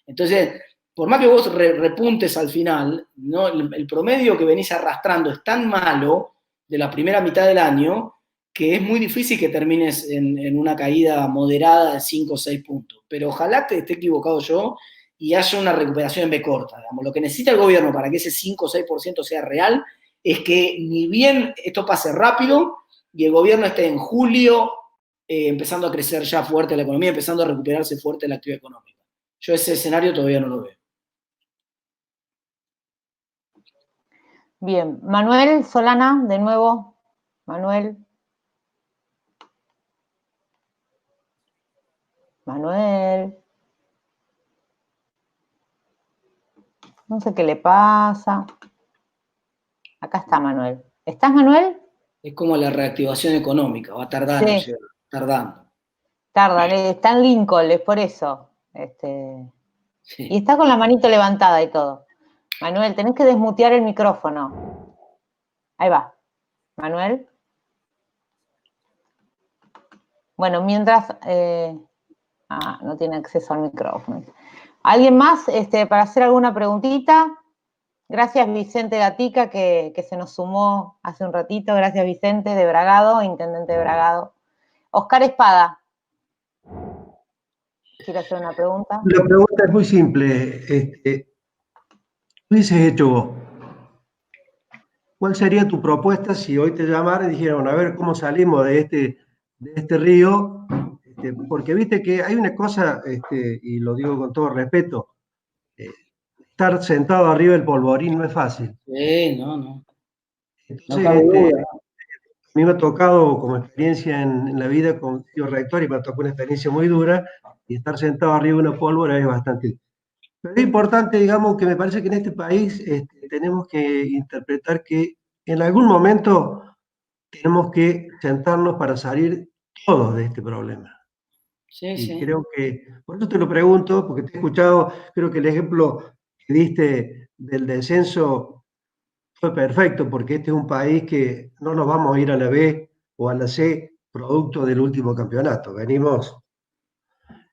Entonces, por más que vos repuntes al final, ¿no? El promedio que venís arrastrando es tan malo de la primera mitad del año que es muy difícil que termines en una caída moderada de 5 o 6 puntos. Pero ojalá te esté equivocado yo y haya una recuperación en B corta. Digamos. Lo que necesita el gobierno para que ese 5 o 6% sea real es que ni bien esto pase rápido y el gobierno esté en julio empezando a crecer ya fuerte la economía, empezando a recuperarse fuerte la actividad económica. Yo ese escenario todavía no lo veo. Bien, Manuel Solana, de nuevo. Manuel. No sé qué le pasa. Acá está Manuel. ¿Estás, Manuel? Es como la reactivación económica, va a tardar en llegar, tardando. Tarda, está en Lincoln, es por eso. Sí. Y está con la manito levantada y todo. Manuel, tenés que desmutear el micrófono. Ahí va. Manuel. Bueno, mientras... no tiene acceso al micrófono. ¿Alguien más para hacer alguna preguntita? Gracias, Vicente Gatica, que se nos sumó hace un ratito. Gracias, Vicente, de Bragado, intendente de Bragado. Oscar Espada. ¿Quiere hacer una pregunta? La pregunta es muy simple. ¿Qué hubieses hecho vos? ¿Cuál sería tu propuesta si hoy te llamaran y dijeran, a ver cómo salimos de este río? Porque viste que hay una cosa, y lo digo con todo respeto, estar sentado arriba del polvorín no es fácil. Sí, no. Entonces, No cabe duda. a mí me ha tocado como experiencia en la vida con tío rector y me tocó una experiencia muy dura y estar sentado arriba de una pólvora es bastante... Pero es importante, digamos, que me parece que en este país tenemos que interpretar que en algún momento tenemos que sentarnos para salir todos de este problema. Sí, Y sí. creo que, por eso te lo pregunto, porque te he escuchado, creo que el ejemplo que diste del descenso fue perfecto, porque este es un país que no nos vamos a ir a la B o a la C producto del último campeonato. Venimos.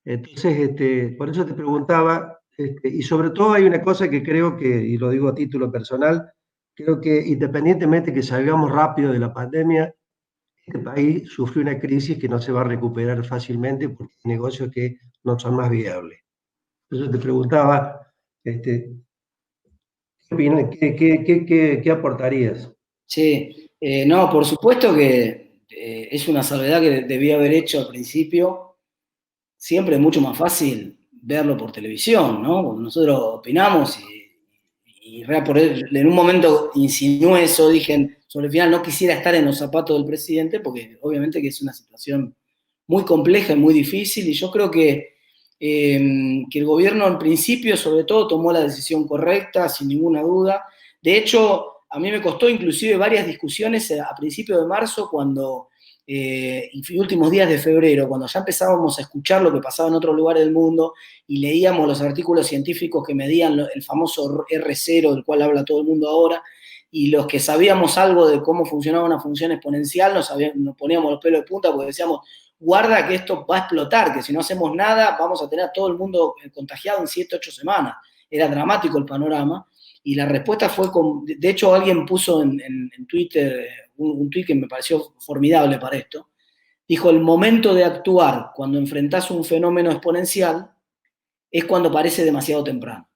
Entonces, por eso te preguntaba, y sobre todo hay una cosa que creo que, y lo digo a título personal, creo que independientemente que salgamos rápido de la pandemia, este país sufrió una crisis que no se va a recuperar fácilmente porque hay negocios que no son más viables. Por eso te preguntaba, ¿qué opinas? ¿Qué aportarías? Sí, no, por supuesto que es una salvedad que debía haber hecho al principio. Siempre es mucho más fácil verlo por televisión, ¿no? Cuando nosotros opinamos y en un momento insinué eso, dije, sobre el final no quisiera estar en los zapatos del presidente porque obviamente que es una situación muy compleja y muy difícil y yo creo que el gobierno en principio sobre todo tomó la decisión correcta, sin ninguna duda. De hecho, a mí me costó inclusive varias discusiones a principios de marzo cuando... últimos días de febrero, cuando ya empezábamos a escuchar lo que pasaba en otros lugares del mundo y leíamos los artículos científicos que medían el famoso R0 del cual habla todo el mundo ahora, y los que sabíamos algo de cómo funcionaba una función exponencial, nos poníamos los pelos de punta porque decíamos, guarda que esto va a explotar, que si no hacemos nada vamos a tener a todo el mundo contagiado en 7, 8 semanas. Era dramático el panorama. Y la respuesta fue, de hecho alguien puso en Twitter un tweet que me pareció formidable para esto, dijo, el momento de actuar cuando enfrentás un fenómeno exponencial es cuando parece demasiado temprano.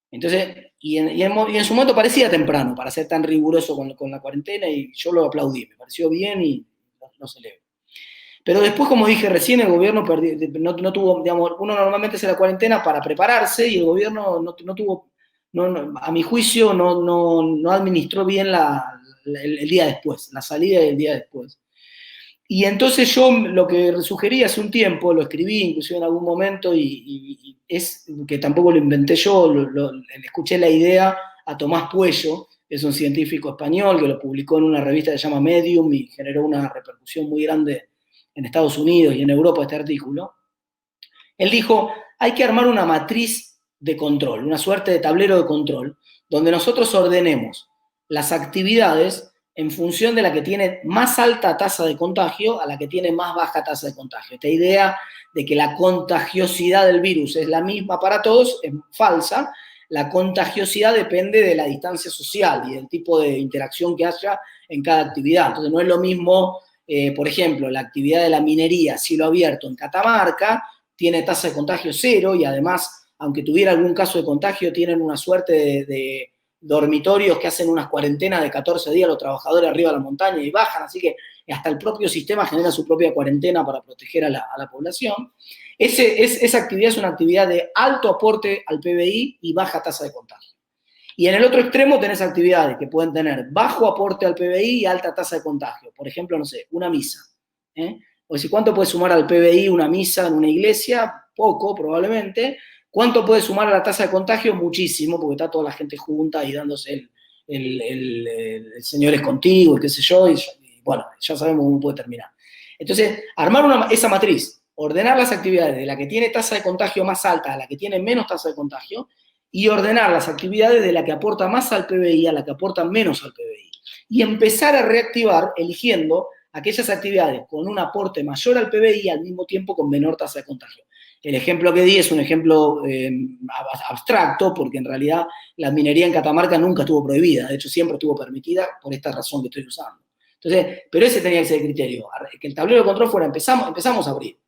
Entonces, y en su momento parecía temprano para ser tan riguroso con la cuarentena y yo lo aplaudí, me pareció bien y lo celebro. Pero después, como dije recién, el gobierno no tuvo, digamos, uno normalmente hace la cuarentena para prepararse y el gobierno no tuvo... a mi juicio, no administró bien el día después, la salida del día después. Y entonces yo lo que sugerí hace un tiempo, lo escribí inclusive en algún momento, y es que tampoco lo inventé yo, le escuché la idea a Tomás Puello, que es un científico español que lo publicó en una revista que se llama Medium y generó una repercusión muy grande en Estados Unidos y en Europa este artículo. Él dijo, hay que armar una matriz de control, una suerte de tablero de control, donde nosotros ordenemos las actividades en función de la que tiene más alta tasa de contagio a la que tiene más baja tasa de contagio. Esta idea de que la contagiosidad del virus es la misma para todos es falsa. La contagiosidad depende de la distancia social y del tipo de interacción que haya en cada actividad. Entonces no es lo mismo, por ejemplo, la actividad de la minería a cielo abierto en Catamarca tiene tasa de contagio 0 y además aunque tuviera algún caso de contagio, tienen una suerte de dormitorios que hacen unas cuarentenas de 14 días los trabajadores arriba de la montaña y bajan, así que hasta el propio sistema genera su propia cuarentena para proteger a la población. Esa actividad es una actividad de alto aporte al PBI y baja tasa de contagio. Y en el otro extremo tenés actividades que pueden tener bajo aporte al PBI y alta tasa de contagio. Por ejemplo, no sé, una misa. O sea, ¿cuánto puede sumar al PBI una misa en una iglesia? Poco, probablemente. ¿Cuánto puede sumar a la tasa de contagio? Muchísimo, porque está toda la gente junta y dándose el Señor es contigo, qué sé yo, y bueno, ya sabemos cómo puede terminar. Entonces, armar esa matriz, ordenar las actividades de la que tiene tasa de contagio más alta a la que tiene menos tasa de contagio, y ordenar las actividades de la que aporta más al PBI a la que aporta menos al PBI. Y empezar a reactivar eligiendo aquellas actividades con un aporte mayor al PBI y al mismo tiempo con menor tasa de contagio. El ejemplo que di es un ejemplo abstracto, porque en realidad la minería en Catamarca nunca estuvo prohibida, de hecho siempre estuvo permitida por esta razón que estoy usando. Entonces, pero ese tenía que ser el criterio, que el tablero de control fuera, empezamos a abrir.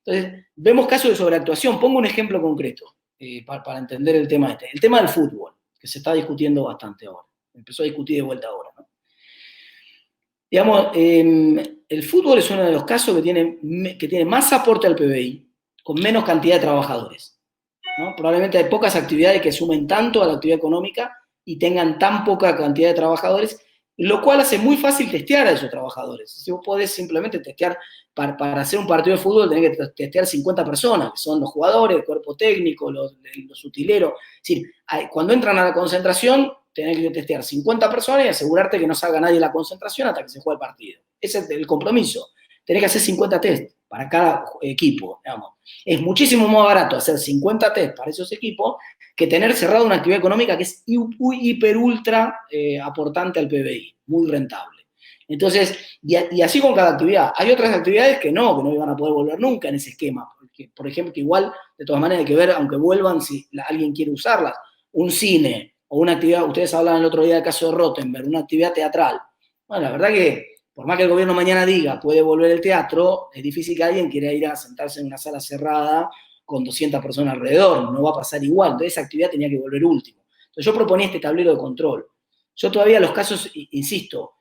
Entonces, vemos casos de sobreactuación. Pongo un ejemplo concreto para entender el tema este. El tema del fútbol, que se está discutiendo bastante ahora. Empezó a discutir de vuelta ahora, ¿no? Digamos, el fútbol es uno de los casos que tiene más aporte al PBI, con menos cantidad de trabajadores, ¿no? Probablemente hay pocas actividades que sumen tanto a la actividad económica y tengan tan poca cantidad de trabajadores, lo cual hace muy fácil testear a esos trabajadores. Si vos podés simplemente testear, para hacer un partido de fútbol tenés que testear 50 personas, que son los jugadores, el cuerpo técnico, los utileros. Es decir, cuando entran a la concentración, tenés que testear 50 personas y asegurarte que no salga nadie de la concentración hasta que se juegue el partido. Ese es el compromiso. Tenés que hacer 50 test para cada equipo, digamos. Es muchísimo más barato hacer 50 test para esos equipos que tener cerrado una actividad económica que es hiper ultra aportante al PBI, muy rentable. Entonces, y así con cada actividad. Hay otras actividades que no iban a poder volver nunca en ese esquema. Porque, por ejemplo, que igual, de todas maneras, hay que ver, aunque vuelvan, si alguien quiere usarlas. Un cine o una actividad, ustedes hablaban el otro día del caso de Rottenberg, una actividad teatral. Bueno, la verdad que por más que el gobierno mañana diga puede volver el teatro, es difícil que alguien quiera ir a sentarse en una sala cerrada con 200 personas alrededor, no va a pasar igual, entonces esa actividad tenía que volver último. Entonces yo proponía este tablero de control. Yo todavía los casos, insisto,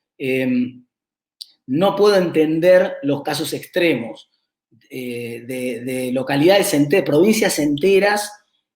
no puedo entender los casos extremos de localidades enteras, provincias enteras,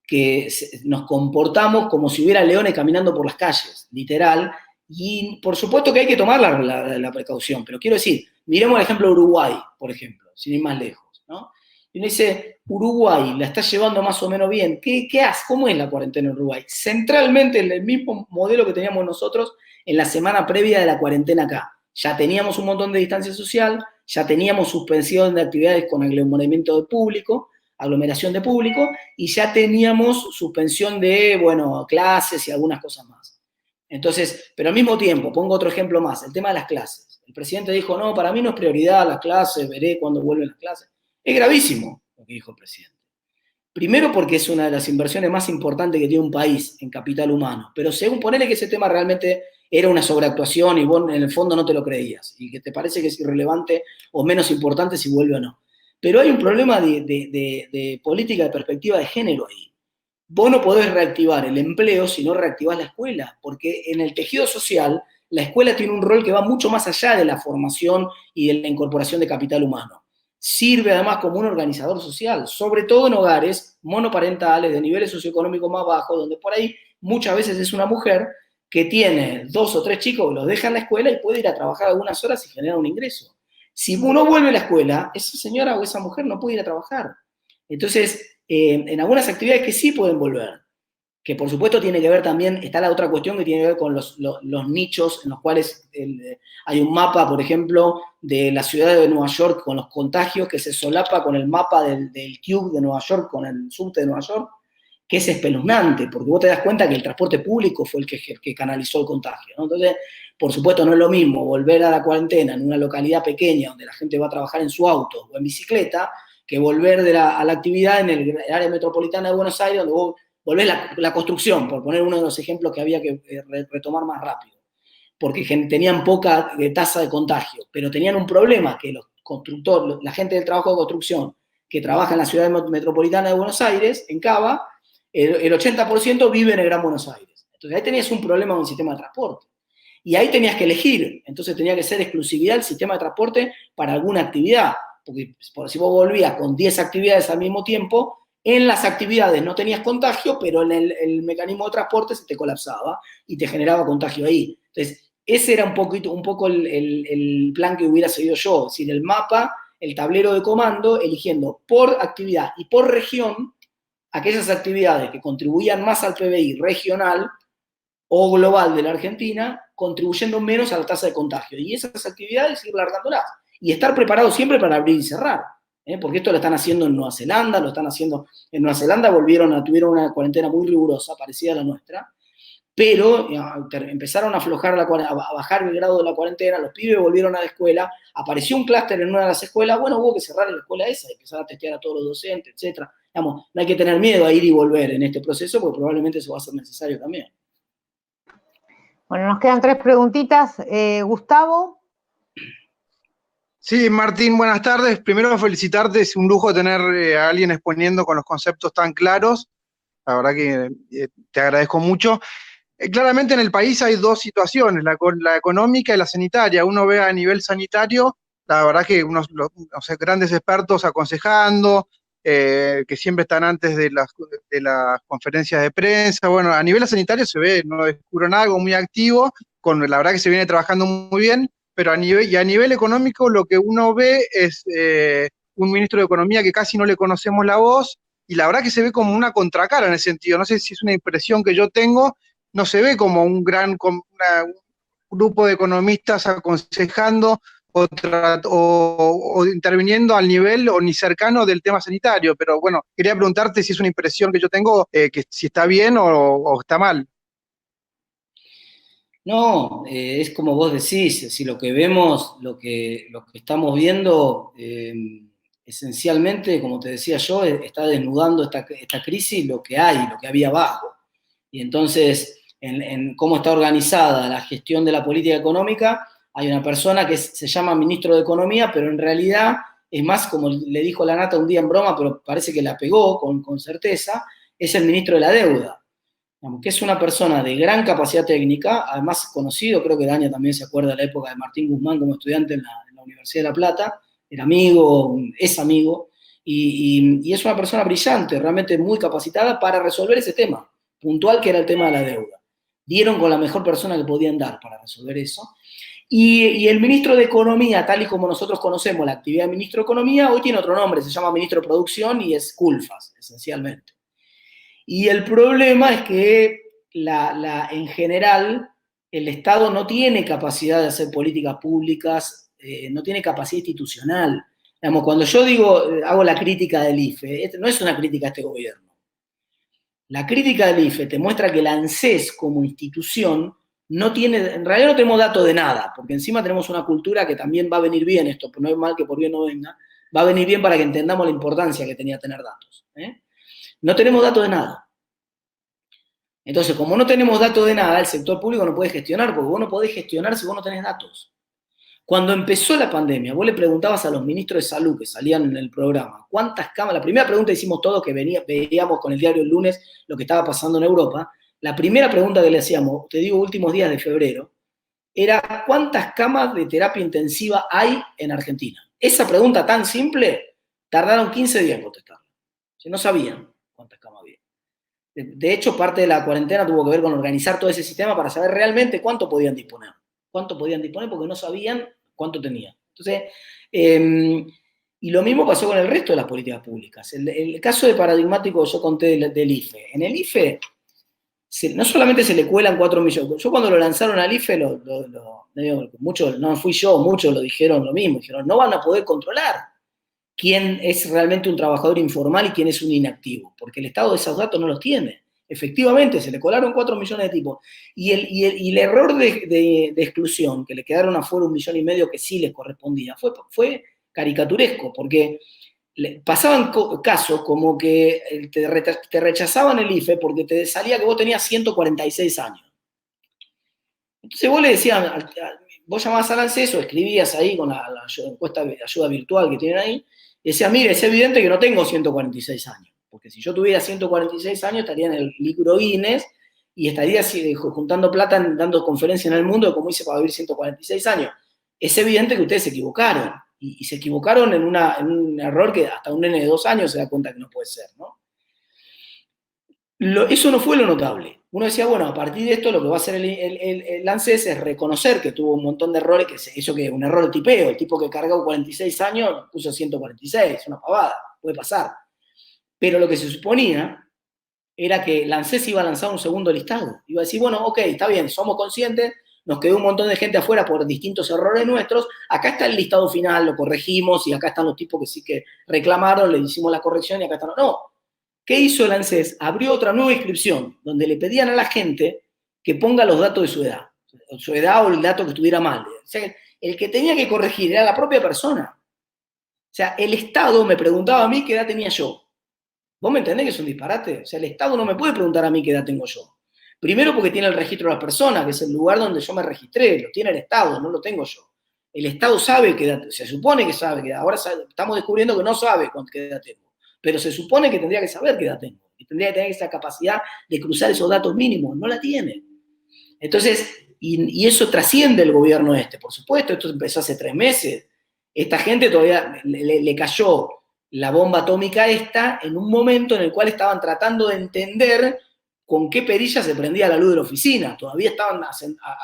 que nos comportamos como si hubiera leones caminando por las calles, literal. Y por supuesto que hay que tomar la precaución, pero quiero decir, miremos el ejemplo de Uruguay, por ejemplo, sin ir más lejos, ¿no? Y uno dice, Uruguay la está llevando más o menos bien. ¿Qué hace? ¿Cómo es la cuarentena en Uruguay? Centralmente el mismo modelo que teníamos nosotros en la semana previa de la cuarentena acá. Ya teníamos un montón de distancia social, ya teníamos suspensión de actividades con aglomeramiento de público, aglomeración de público, y ya teníamos suspensión de, bueno, clases y algunas cosas más. Entonces, pero al mismo tiempo, pongo otro ejemplo más, el tema de las clases. El presidente dijo, no, para mí no es prioridad las clases, veré cuándo vuelven las clases. Es gravísimo lo que dijo el presidente. Primero porque es una de las inversiones más importantes que tiene un país en capital humano, pero según ponele que ese tema realmente era una sobreactuación y vos en el fondo no te lo creías, y que te parece que es irrelevante o menos importante si vuelve o no. Pero hay un problema de política de perspectiva de género ahí. Vos no podés reactivar el empleo si no reactivás la escuela, porque en el tejido social la escuela tiene un rol que va mucho más allá de la formación y de la incorporación de capital humano. Sirve además como un organizador social, sobre todo en hogares monoparentales de niveles socioeconómicos más bajos, donde por ahí muchas veces es una mujer que tiene 2 o 3 chicos que los deja en la escuela y puede ir a trabajar algunas horas y generar un ingreso. Si uno vuelve a la escuela, esa señora o esa mujer no puede ir a trabajar. Entonces, en algunas actividades que sí pueden volver, que por supuesto tiene que ver también, está la otra cuestión que tiene que ver con los nichos en los cuales hay un mapa, por ejemplo, de la ciudad de Nueva York con los contagios que se solapa con el mapa del Tube de Nueva York, con el subte de Nueva York, que es espeluznante, porque vos te das cuenta que el transporte público fue el que canalizó el contagio, ¿no? Entonces, por supuesto, no es lo mismo volver a la cuarentena en una localidad pequeña donde la gente va a trabajar en su auto o en bicicleta, que volver a la actividad en el área metropolitana de Buenos Aires, donde vos volvés la construcción, por poner uno de los ejemplos que había que retomar más rápido, porque tenían poca tasa de contagio, pero tenían un problema, que los constructores, la gente del trabajo de construcción que trabaja en la ciudad metropolitana de Buenos Aires, en Cava, el 80% vive en el Gran Buenos Aires. Entonces ahí tenías un problema con el sistema de transporte. Y ahí tenías que elegir, entonces tenía que ser exclusividad del sistema de transporte para alguna actividad, porque si vos volvías con 10 actividades al mismo tiempo, en las actividades no tenías contagio, pero en el mecanismo de transporte se te colapsaba y te generaba contagio ahí. Entonces, ese era un poco el plan que hubiera seguido yo, es decir, el mapa, el tablero de comando, eligiendo por actividad y por región aquellas actividades que contribuían más al PBI regional o global de la Argentina, contribuyendo menos a la tasa de contagio. Y esas actividades ir largándolas. Y estar preparado siempre para abrir y cerrar. Porque esto lo están haciendo en Nueva Zelanda, en Nueva Zelanda tuvieron una cuarentena muy rigurosa, parecida a la nuestra, pero empezaron a aflojar, a bajar el grado de la cuarentena, los pibes volvieron a la escuela, apareció un clúster en una de las escuelas, bueno, hubo que cerrar la escuela esa, y empezar a testear a todos los docentes, etc. Digamos, no hay que tener miedo a ir y volver en este proceso, porque probablemente eso va a ser necesario también. Bueno, nos quedan 3 preguntitas. Gustavo. Sí, Martín, buenas tardes. Primero felicitarte, es un lujo tener a alguien exponiendo con los conceptos tan claros. La verdad que te agradezco mucho. Claramente en el país hay 2 situaciones, la económica y la sanitaria. Uno ve a nivel sanitario, la verdad que unos grandes expertos aconsejando, que siempre están antes de las conferencias de prensa. Bueno, a nivel sanitario se ve, no descubro nada, algo muy activo, la verdad que se viene trabajando muy bien, pero a nivel económico lo que uno ve es un ministro de Economía que casi no le conocemos la voz, y la verdad que se ve como una contracara en ese sentido. No sé si es una impresión que yo tengo, no se ve como un grupo de economistas aconsejando o interviniendo al nivel o ni cercano del tema sanitario, pero bueno, quería preguntarte si es una impresión que yo tengo, que si está bien o está mal. No, es como vos decís, si lo que vemos, lo que estamos viendo, esencialmente, como te decía yo, está desnudando esta crisis lo que había abajo. Y entonces, en cómo está organizada la gestión de la política económica, hay una persona que se llama ministro de Economía, pero en realidad es más, como le dijo la Nata un día en broma, pero parece que la pegó con certeza, es el ministro de la Deuda, que es una persona de gran capacidad técnica, además conocido, creo que Dania también se acuerda de la época de Martín Guzmán como estudiante en la Universidad de La Plata, era amigo, es amigo, y es una persona brillante, realmente muy capacitada para resolver ese tema puntual, que era el tema de la deuda. Dieron con la mejor persona que podían dar para resolver eso. Y el ministro de Economía, tal y como nosotros conocemos la actividad de ministro de Economía, hoy tiene otro nombre, se llama ministro de Producción y es Culfas, esencialmente. Y el problema es que en general el Estado no tiene capacidad de hacer políticas públicas, no tiene capacidad institucional. Digamos, cuando yo hago la crítica del IFE, no es una crítica a este gobierno. La crítica del IFE te muestra que la ANSES como institución no tiene, en realidad no tenemos datos de nada, porque encima tenemos una cultura que también va a venir bien esto, no es mal que por bien no venga, va a venir bien para que entendamos la importancia que tenía tener datos. No tenemos datos de nada. Entonces, como no tenemos datos de nada, el sector público no puede gestionar, porque vos no podés gestionar si vos no tenés datos. Cuando empezó la pandemia, vos le preguntabas a los ministros de salud que salían en el programa, ¿cuántas camas? La primera pregunta hicimos todos que veíamos con el diario el lunes lo que estaba pasando en Europa. La primera pregunta que le hacíamos, te digo últimos días de febrero, era ¿cuántas camas de terapia intensiva hay en Argentina? Esa pregunta tan simple, tardaron 15 días en contestarla. No sabían cuántas camas había. De hecho, parte de la cuarentena tuvo que ver con organizar todo ese sistema para saber realmente cuánto podían disponer. Cuánto podían disponer porque no sabían cuánto tenían. Entonces, y lo mismo pasó con el resto de las políticas públicas. El caso de paradigmático que yo conté del IFE. En el IFE, no solamente se le cuelan 4 millones. Yo cuando lo lanzaron al IFE, muchos, no fui yo, muchos lo dijeron lo mismo. Dijeron, no van a poder controlar quién es realmente un trabajador informal y quién es un inactivo, porque el Estado de esos datos no los tiene. Efectivamente, se le colaron 4 millones de tipos. Y el error de exclusión, que le quedaron afuera 1,5 millones que sí les correspondía, fue caricaturesco, porque pasaban casos como que te rechazaban el IFE porque te salía que vos tenías 146 años. Entonces vos le decías, vos llamabas al ANSES o escribías ahí con la encuesta de ayuda virtual que tienen ahí, y decías, mire, es evidente que no tengo 146 años. porque si yo tuviera 146 años estaría en el libro Guinness y estaría juntando plata, dando conferencias en el mundo de cómo hice para vivir 146 años. Es evidente que ustedes se equivocaron, y se equivocaron en un error que hasta un nene de 2 años se da cuenta que no puede ser, ¿no? Eso no fue lo notable. Uno decía, bueno, a partir de esto lo que va a hacer el ANSES es reconocer que tuvo un montón de errores, eso que es un error de tipeo, el tipo que cargó 46 años puso 146, una pavada, puede pasar. Pero lo que se suponía era que el ANSES iba a lanzar un segundo listado. Iba a decir, bueno, ok, está bien, somos conscientes, nos quedó un montón de gente afuera por distintos errores nuestros, acá está el listado final, lo corregimos, y acá están los tipos que sí que reclamaron, le hicimos la corrección, y acá están. No. ¿Qué hizo el ANSES? Abrió otra nueva inscripción, donde le pedían a la gente que ponga los datos de su edad o el dato que estuviera mal. O sea, el que tenía que corregir era la propia persona. O sea, el Estado me preguntaba a mí qué edad tenía yo. ¿Vos me entendés que es un disparate? O sea, el Estado no me puede preguntar a mí qué edad tengo yo. Primero porque tiene el registro de las personas, que es el lugar donde yo me registré, lo tiene el Estado, no lo tengo yo. El Estado sabe qué edad, se supone que sabe qué edad, ahora estamos descubriendo que no sabe qué edad tengo. Pero se supone que tendría que saber qué edad tengo, que tendría que tener esa capacidad de cruzar esos datos mínimos, no la tiene. Entonces, y eso trasciende el gobierno por supuesto, esto empezó hace 3 meses, esta gente todavía le cayó la bomba atómica en un momento en el cual estaban tratando de entender con qué perilla se prendía la luz de la oficina, todavía estaban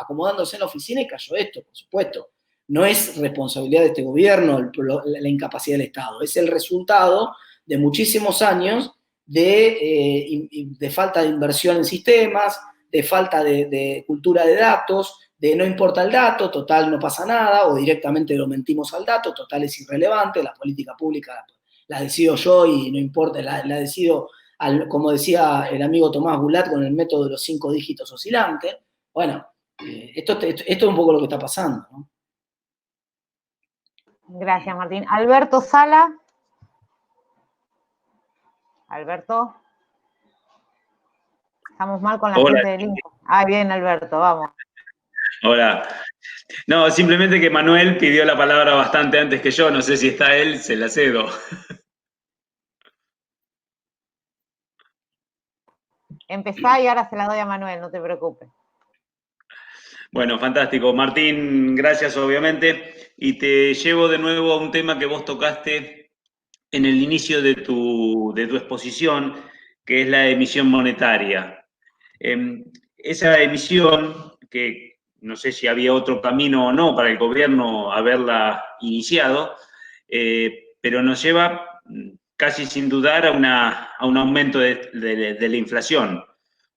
acomodándose en la oficina y cayó esto, por supuesto. No es responsabilidad de este gobierno la incapacidad del Estado, es el resultado de muchísimos años de falta de inversión en sistemas, de falta de cultura de datos, de no importa el dato, total no pasa nada, o directamente lo mentimos al dato, total es irrelevante, la política pública la decido yo y no importa, la decido, como decía el amigo Tomás Bulat, con el método de los 5 dígitos oscilantes. Bueno, esto es un poco lo que está pasando, ¿no? Gracias, Martín. Alberto Sala. Alberto. Estamos mal con la gente del Info. Ah, bien, Alberto, vamos. Hola. No, simplemente que Manuel pidió la palabra bastante antes que yo. No sé si está él, se la cedo. Empezá y ahora se la doy a Manuel, no te preocupes. Bueno, fantástico. Martín, gracias obviamente. Y te llevo de nuevo a un tema que vos tocaste en el inicio de tu exposición, que es la emisión monetaria. Esa emisión, que no sé si había otro camino o no para el gobierno haberla iniciado, pero nos lleva casi sin dudar a un aumento de la inflación.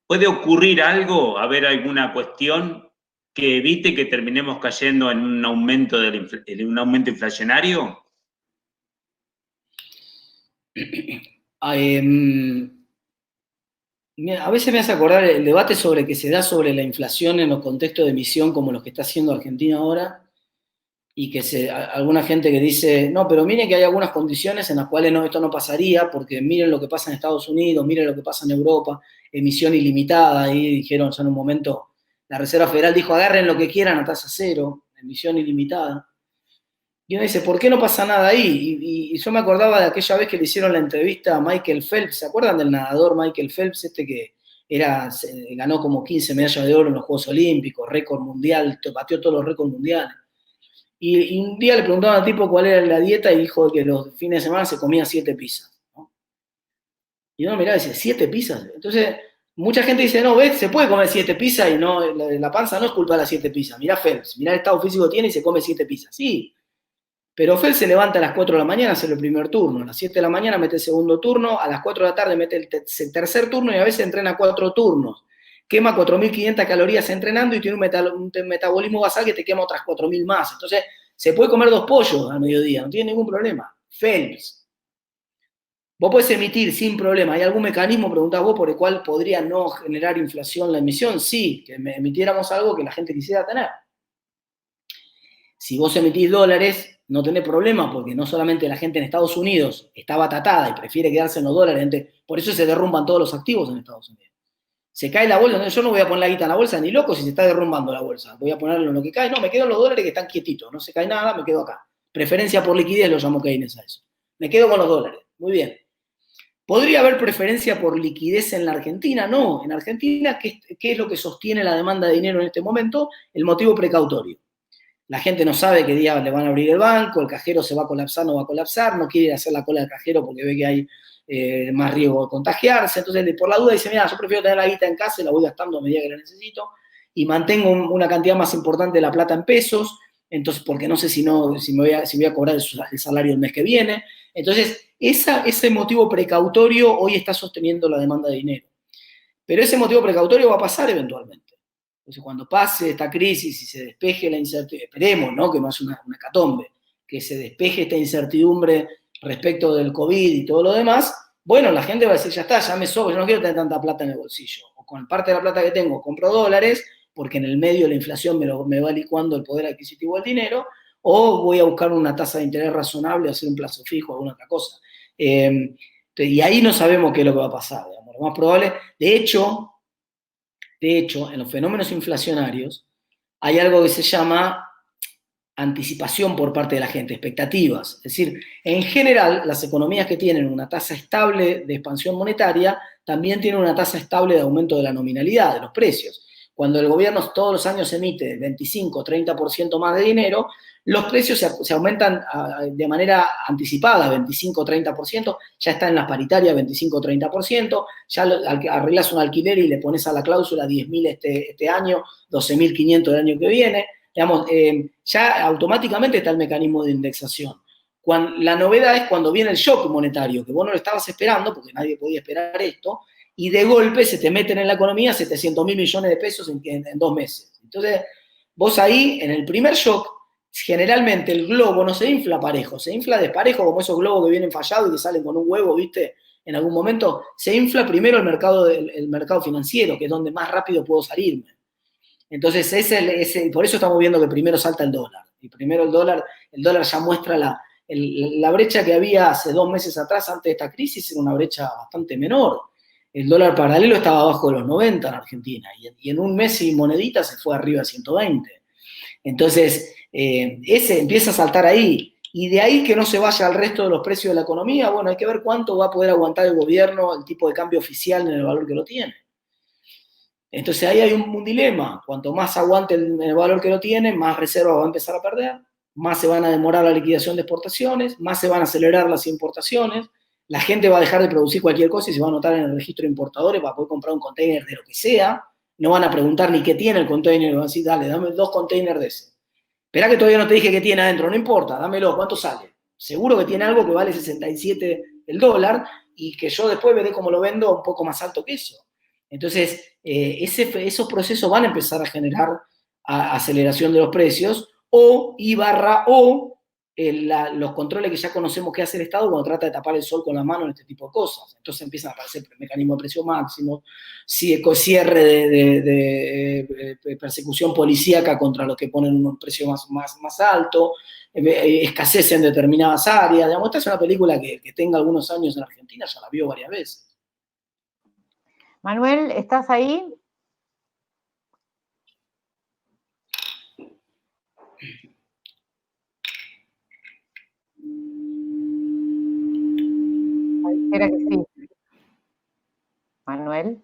¿Puede ocurrir algo, haber alguna cuestión que evite que terminemos cayendo en un aumento inflacionario? A veces me hace acordar el debate que se da sobre la inflación en los contextos de emisión como los que está haciendo Argentina ahora, y que alguna gente que dice, no, pero miren que hay algunas condiciones en las cuales esto no pasaría, porque miren lo que pasa en Estados Unidos, miren lo que pasa en Europa, emisión ilimitada, ahí dijeron ya en un momento, la Reserva Federal dijo, agarren lo que quieran a tasa cero, emisión ilimitada. Y uno dice, ¿por qué no pasa nada ahí? Y yo me acordaba de aquella vez que le hicieron la entrevista a Michael Phelps, ¿se acuerdan del nadador Michael Phelps, que ganó como 15 medallas de oro en los Juegos Olímpicos, récord mundial, batió todos los récords mundiales? Y un día le preguntaban al tipo cuál era la dieta y dijo que los fines de semana se comía 7 pizzas, ¿no? Y uno miraba y decía, ¿7 pizzas? Entonces, mucha gente dice, no, ves, se puede comer 7 pizzas y no, la panza no es culpa de las 7 pizzas. Mirá Phelps, mirá el estado físico que tiene y se come 7 pizzas. Sí, pero Phelps se levanta a las 4 de la mañana, hace el primer turno, a las 7 de la mañana mete el segundo turno, a las 4 de la tarde mete el tercer turno y a veces entrena 4 turnos. Quema 4.500 calorías entrenando y tiene un metabolismo basal que te quema otras 4.000 más. Entonces, se puede comer 2 pollos al mediodía, no tiene ningún problema. Phelps. Vos podés emitir sin problema. ¿Hay algún mecanismo, preguntás vos, por el cual podría no generar inflación la emisión? Sí, que emitiéramos algo que la gente quisiera tener. Si vos emitís dólares, no tenés problema, porque no solamente la gente en Estados Unidos está batatada y prefiere quedarse en los dólares, por eso se derrumban todos los activos en Estados Unidos. Se cae la bolsa, yo no voy a poner la guita en la bolsa ni loco si se está derrumbando la bolsa. Voy a ponerlo en lo que cae. No, me quedo en los dólares que están quietitos. No se cae nada, me quedo acá. Preferencia por liquidez lo llamo Keynes a eso. Me quedo con los dólares. Muy bien. ¿Podría haber preferencia por liquidez en la Argentina? No. En Argentina, ¿qué es lo que sostiene la demanda de dinero en este momento? El motivo precautorio. La gente no sabe qué día le van a abrir el banco, el cajero se va a colapsar, no va a colapsar, no quiere ir a hacer la cola del cajero porque ve que hay más riesgo de contagiarse. Entonces, por la duda, dice, mira, yo prefiero tener la guita en casa y la voy gastando a medida que la necesito y mantengo una cantidad más importante de la plata en pesos, entonces, porque no sé si voy a cobrar el salario el mes que viene. Entonces, ese motivo precautorio hoy está sosteniendo la demanda de dinero. Pero ese motivo precautorio va a pasar eventualmente. Entonces, cuando pase esta crisis y se despeje la incertidumbre, esperemos, ¿no? Que no es una hecatombe, que se despeje esta incertidumbre respecto del COVID y todo lo demás, bueno, la gente va a decir, ya está, ya me sobra, yo no quiero tener tanta plata en el bolsillo. O con parte de la plata que tengo compro dólares, porque en el medio la inflación me va licuando el poder adquisitivo del dinero, o voy a buscar una tasa de interés razonable, hacer un plazo fijo, alguna otra cosa. Y ahí no sabemos qué es lo que va a pasar, digamos. Lo más probable, de hecho, en los fenómenos inflacionarios hay algo que se llama anticipación por parte de la gente, expectativas. Es decir, en general, las economías que tienen una tasa estable de expansión monetaria también tienen una tasa estable de aumento de la nominalidad, de los precios. Cuando el gobierno todos los años emite 25 o 30% más de dinero, los precios se aumentan de manera anticipada, 25 o 30%, ya está en las paritarias 25 o 30%, ya arreglas un alquiler y le pones a la cláusula 10.000 este año, 12.500 el año que viene, digamos, ya automáticamente está el mecanismo de indexación. La novedad es cuando viene el shock monetario, que vos no lo estabas esperando, porque nadie podía esperar esto, y de golpe se te meten en la economía 700.000 millones de pesos en 2 meses. Entonces, vos ahí, en el primer shock, generalmente el globo no se infla parejo, se infla desparejo, como esos globos que vienen fallados y que salen con un huevo, ¿viste? En algún momento se infla primero el mercado financiero, que es donde más rápido puedo salirme. Entonces, por eso estamos viendo que primero salta el dólar. Y primero el dólar ya muestra la brecha que había hace 2 meses atrás, antes de esta crisis, era una brecha bastante menor. El dólar paralelo estaba abajo de los 90 en Argentina, y en un mes y monedita se fue arriba a 120. Entonces, ese empieza a saltar ahí, y de ahí que no se vaya al resto de los precios de la economía, bueno, hay que ver cuánto va a poder aguantar el gobierno, el tipo de cambio oficial en el valor que lo tiene. Entonces ahí hay un dilema, cuanto más aguante el valor que lo tiene, más reservas va a empezar a perder, más se van a demorar la liquidación de exportaciones, más se van a acelerar las importaciones, la gente va a dejar de producir cualquier cosa y se va a anotar en el registro de importadores para poder comprar un container de lo que sea, no van a preguntar ni qué tiene el container, van a decir, dale, dame 2 containers de ese. Esperá que todavía no te dije qué tiene adentro, no importa, dámelo, ¿cuánto sale? Seguro que tiene algo que vale 67 el dólar y que yo después veré cómo lo vendo un poco más alto que eso. Entonces, esos procesos van a empezar a generar aceleración de los precios o los controles que ya conocemos que hace el Estado cuando trata de tapar el sol con la mano en este tipo de cosas. Entonces empiezan a aparecer mecanismos de precio máximo, cierre de persecución policíaca contra los que ponen un precio más alto, escasez en determinadas áreas. Digamos, esta es una película que tenga algunos años en Argentina, ya la vio varias veces. Manuel, ¿estás ahí? Espera que sí. Manuel.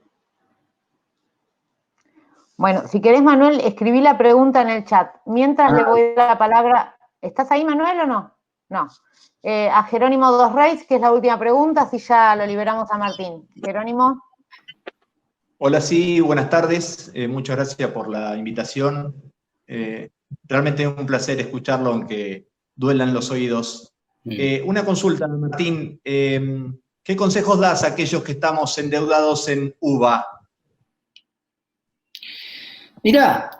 Bueno, si querés, Manuel, escribí la pregunta en el chat. Mientras le voy a dar la palabra. ¿Estás ahí, Manuel, o no? No. A Jerónimo Dos Reis, que es la última pregunta, así ya lo liberamos a Martín. Jerónimo. Hola, sí, buenas tardes. Muchas gracias por la invitación. Realmente es un placer escucharlo, aunque duelan los oídos. Una consulta, Martín. ¿Qué consejos das a aquellos que estamos endeudados en UVA? Mirá,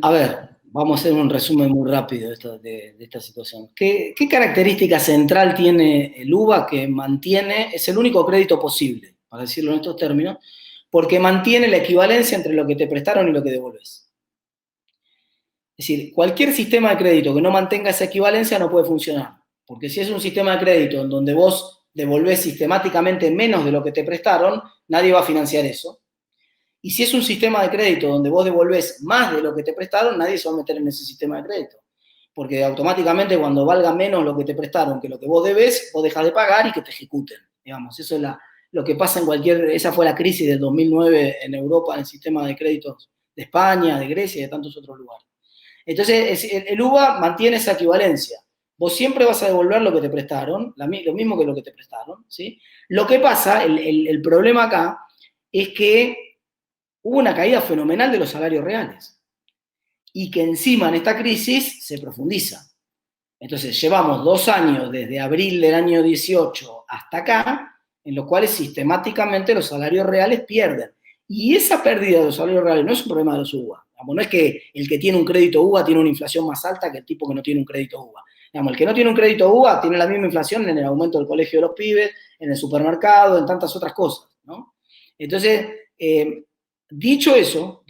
a ver, vamos a hacer un resumen muy rápido de esta situación. ¿Qué característica central tiene el UVA que mantiene? Es el único crédito posible, para decirlo en estos términos, porque mantiene la equivalencia entre lo que te prestaron y lo que devolves. Es decir, cualquier sistema de crédito que no mantenga esa equivalencia no puede funcionar, porque si es un sistema de crédito en donde vos devolvés sistemáticamente menos de lo que te prestaron, nadie va a financiar eso. Y si es un sistema de crédito donde vos devolvés más de lo que te prestaron, nadie se va a meter en ese sistema de crédito, porque automáticamente cuando valga menos lo que te prestaron que lo que vos debés, vos dejás de pagar y que te ejecuten. digamos. Eso es lo que pasa esa fue la crisis del 2009 en Europa, en el sistema de créditos de España, de Grecia y de tantos otros lugares. Entonces, el UVA mantiene esa equivalencia. Vos siempre vas a devolver lo que te prestaron, lo mismo que lo que te prestaron, ¿sí? Lo que pasa, el problema acá, es que hubo una caída fenomenal de los salarios reales y que encima en esta crisis se profundiza. Entonces, llevamos 2 años, desde abril del año 18 hasta acá, en los cuales sistemáticamente los salarios reales pierden. Y esa pérdida de los salarios reales no es un problema de los UVA. No es que el que tiene un crédito UVA tiene una inflación más alta que el tipo que no tiene un crédito UVA. El que no tiene un crédito UVA tiene la misma inflación en el aumento del colegio de los pibes, en el supermercado, en tantas otras cosas, ¿no? Entonces, dicho eso,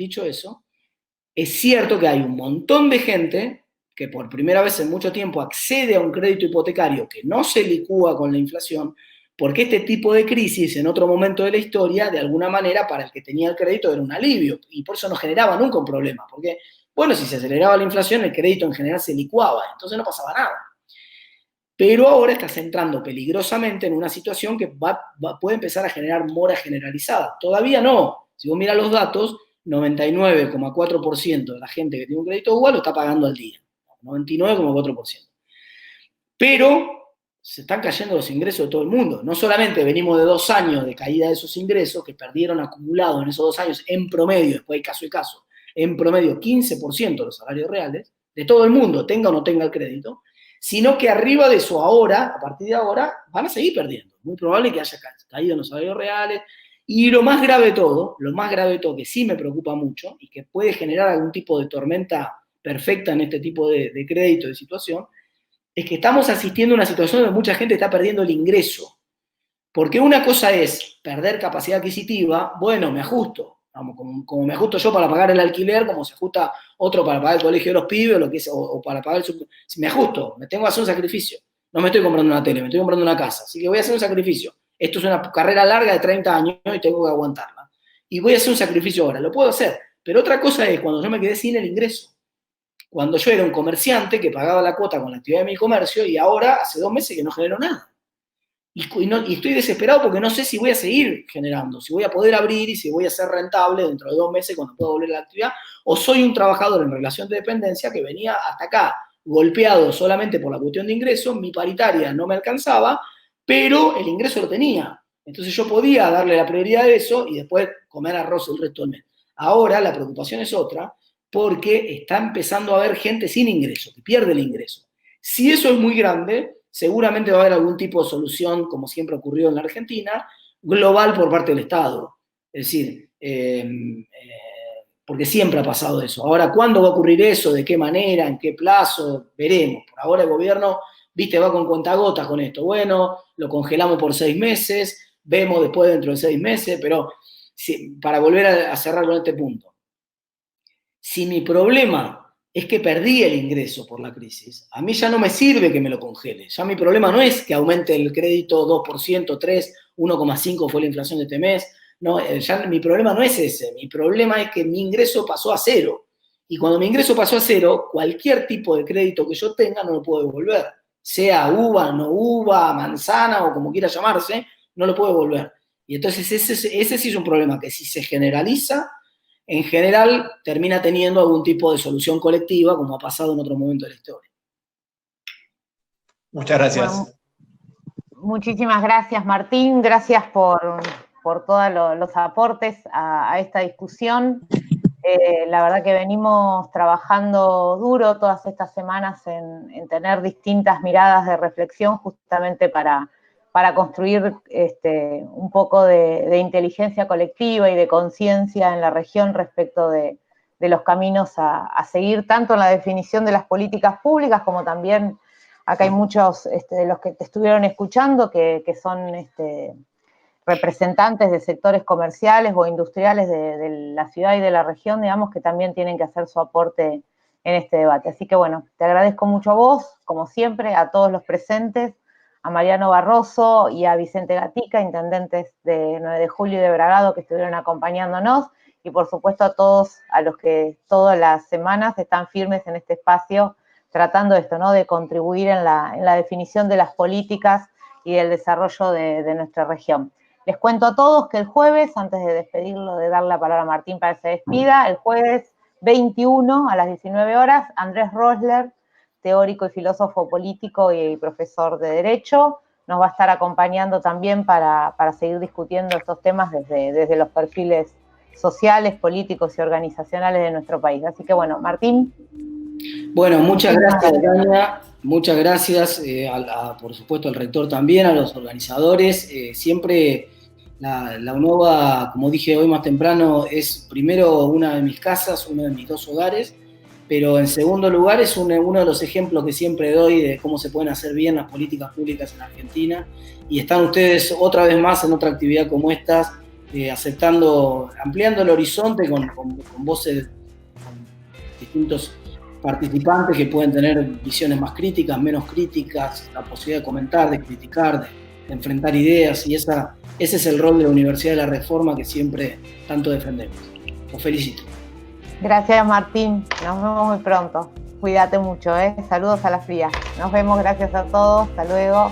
es cierto que hay un montón de gente que por primera vez en mucho tiempo accede a un crédito hipotecario que no se licúa con la inflación, porque este tipo de crisis en otro momento de la historia, de alguna manera, para el que tenía el crédito era un alivio, y por eso no generaba nunca un problema, porque, bueno, si se aceleraba la inflación, el crédito en general se licuaba, entonces no pasaba nada. Pero ahora estás entrando peligrosamente en una situación que puede empezar a generar mora generalizada. Todavía no. Si vos mirás los datos, 99,4% de la gente que tiene un crédito UVA lo está pagando al día. 99,4%. Pero se están cayendo los ingresos de todo el mundo. No solamente venimos de 2 años de caída de esos ingresos, que perdieron acumulados en esos 2 años, en promedio, después hay caso y caso, en promedio 15% de los salarios reales, de todo el mundo, tenga o no tenga el crédito, sino que arriba de eso ahora, a partir de ahora, van a seguir perdiendo. Muy probable que haya caído en los salarios reales. Y lo más grave de todo, que sí me preocupa mucho y que puede generar algún tipo de tormenta perfecta en este tipo de crédito, de situación, es que estamos asistiendo a una situación donde mucha gente está perdiendo el ingreso. Porque una cosa es perder capacidad adquisitiva, bueno, me ajusto. Vamos, como me ajusto yo para pagar el alquiler, como se ajusta otro para pagar el colegio de los pibes, o para pagar si me ajusto, me tengo que hacer un sacrificio. No me estoy comprando una tele, me estoy comprando una casa. Así que voy a hacer un sacrificio. Esto es una carrera larga de 30 años y tengo que aguantarla. Y voy a hacer un sacrificio ahora, lo puedo hacer. Pero otra cosa es cuando yo me quedé sin el ingreso. Cuando yo era un comerciante que pagaba la cuota con la actividad de mi comercio y ahora hace 2 meses que no genero nada. Y estoy desesperado porque no sé si voy a seguir generando, si voy a poder abrir y si voy a ser rentable dentro de 2 meses cuando pueda volver a la actividad, o soy un trabajador en relación de dependencia que venía hasta acá golpeado solamente por la cuestión de ingresos, mi paritaria no me alcanzaba, pero el ingreso lo tenía. Entonces yo podía darle la prioridad a eso y después comer arroz el resto del mes. Ahora la preocupación es otra, porque está empezando a haber gente sin ingreso, que pierde el ingreso. Si eso es muy grande, seguramente va a haber algún tipo de solución, como siempre ocurrió en la Argentina, global por parte del Estado. Es decir, porque siempre ha pasado eso. Ahora, ¿cuándo va a ocurrir eso? ¿De qué manera? ¿En qué plazo? Veremos. Por ahora el gobierno, viste, va con cuentagotas con esto. Bueno, lo congelamos por 6 meses, vemos después dentro de 6 meses, pero para volver a cerrar con este punto. Si mi problema es que perdí el ingreso por la crisis, a mí ya no me sirve que me lo congele. Ya mi problema no es que aumente el crédito 2%, 3%, 1,5% fue la inflación de este mes. No, ya mi problema no es ese. Mi problema es que mi ingreso pasó a 0. Y cuando mi ingreso pasó a 0, cualquier tipo de crédito que yo tenga no lo puedo devolver. Sea uva, no uva, manzana o como quiera llamarse, no lo puedo devolver. Y entonces ese sí es un problema que si se generaliza, en general termina teniendo algún tipo de solución colectiva, como ha pasado en otro momento de la historia. Muchas gracias. Bueno, muchísimas gracias, Martín. Gracias por todos los aportes a esta discusión. La verdad que venimos trabajando duro todas estas semanas en tener distintas miradas de reflexión justamente para construir un poco de inteligencia colectiva y de conciencia en la región respecto de los caminos a seguir, tanto en la definición de las políticas públicas como también, acá hay muchos de los que te estuvieron escuchando que son representantes de sectores comerciales o industriales de la ciudad y de la región, digamos, que también tienen que hacer su aporte en este debate. Así que bueno, te agradezco mucho a vos, como siempre, a todos los presentes, a Mariano Barroso y a Vicente Gatica, intendentes de 9 de Julio y de Bragado, que estuvieron acompañándonos, y por supuesto a todos, a los que todas las semanas están firmes en este espacio, tratando esto, ¿no?, de contribuir en la definición de las políticas y del desarrollo de nuestra región. Les cuento a todos que el jueves, antes de despedirlo, de dar la palabra a Martín para que se despida, el jueves 21 a las 19 horas, Andrés Rosler, teórico y filósofo político y profesor de Derecho, nos va a estar acompañando también para seguir discutiendo estos temas desde los perfiles sociales, políticos y organizacionales de nuestro país. Así que bueno, Martín. Bueno, muchas gracias, Dania. Muchas gracias, por supuesto, al rector también, a los organizadores. Siempre la UNOVA, como dije hoy más temprano, es primero una de mis casas, uno de mis dos hogares, pero en segundo lugar es uno de los ejemplos que siempre doy de cómo se pueden hacer bien las políticas públicas en Argentina, y están ustedes otra vez más en otra actividad como estas, ampliando el horizonte con voces, con distintos participantes que pueden tener visiones más críticas, menos críticas, la posibilidad de comentar, de criticar, de enfrentar ideas, y ese es el rol de la Universidad de la Reforma que siempre tanto defendemos. Los felicito. Gracias, Martín. Nos vemos muy pronto. Cuídate mucho, ¿eh? Saludos a la fría. Nos vemos, gracias a todos. Hasta luego.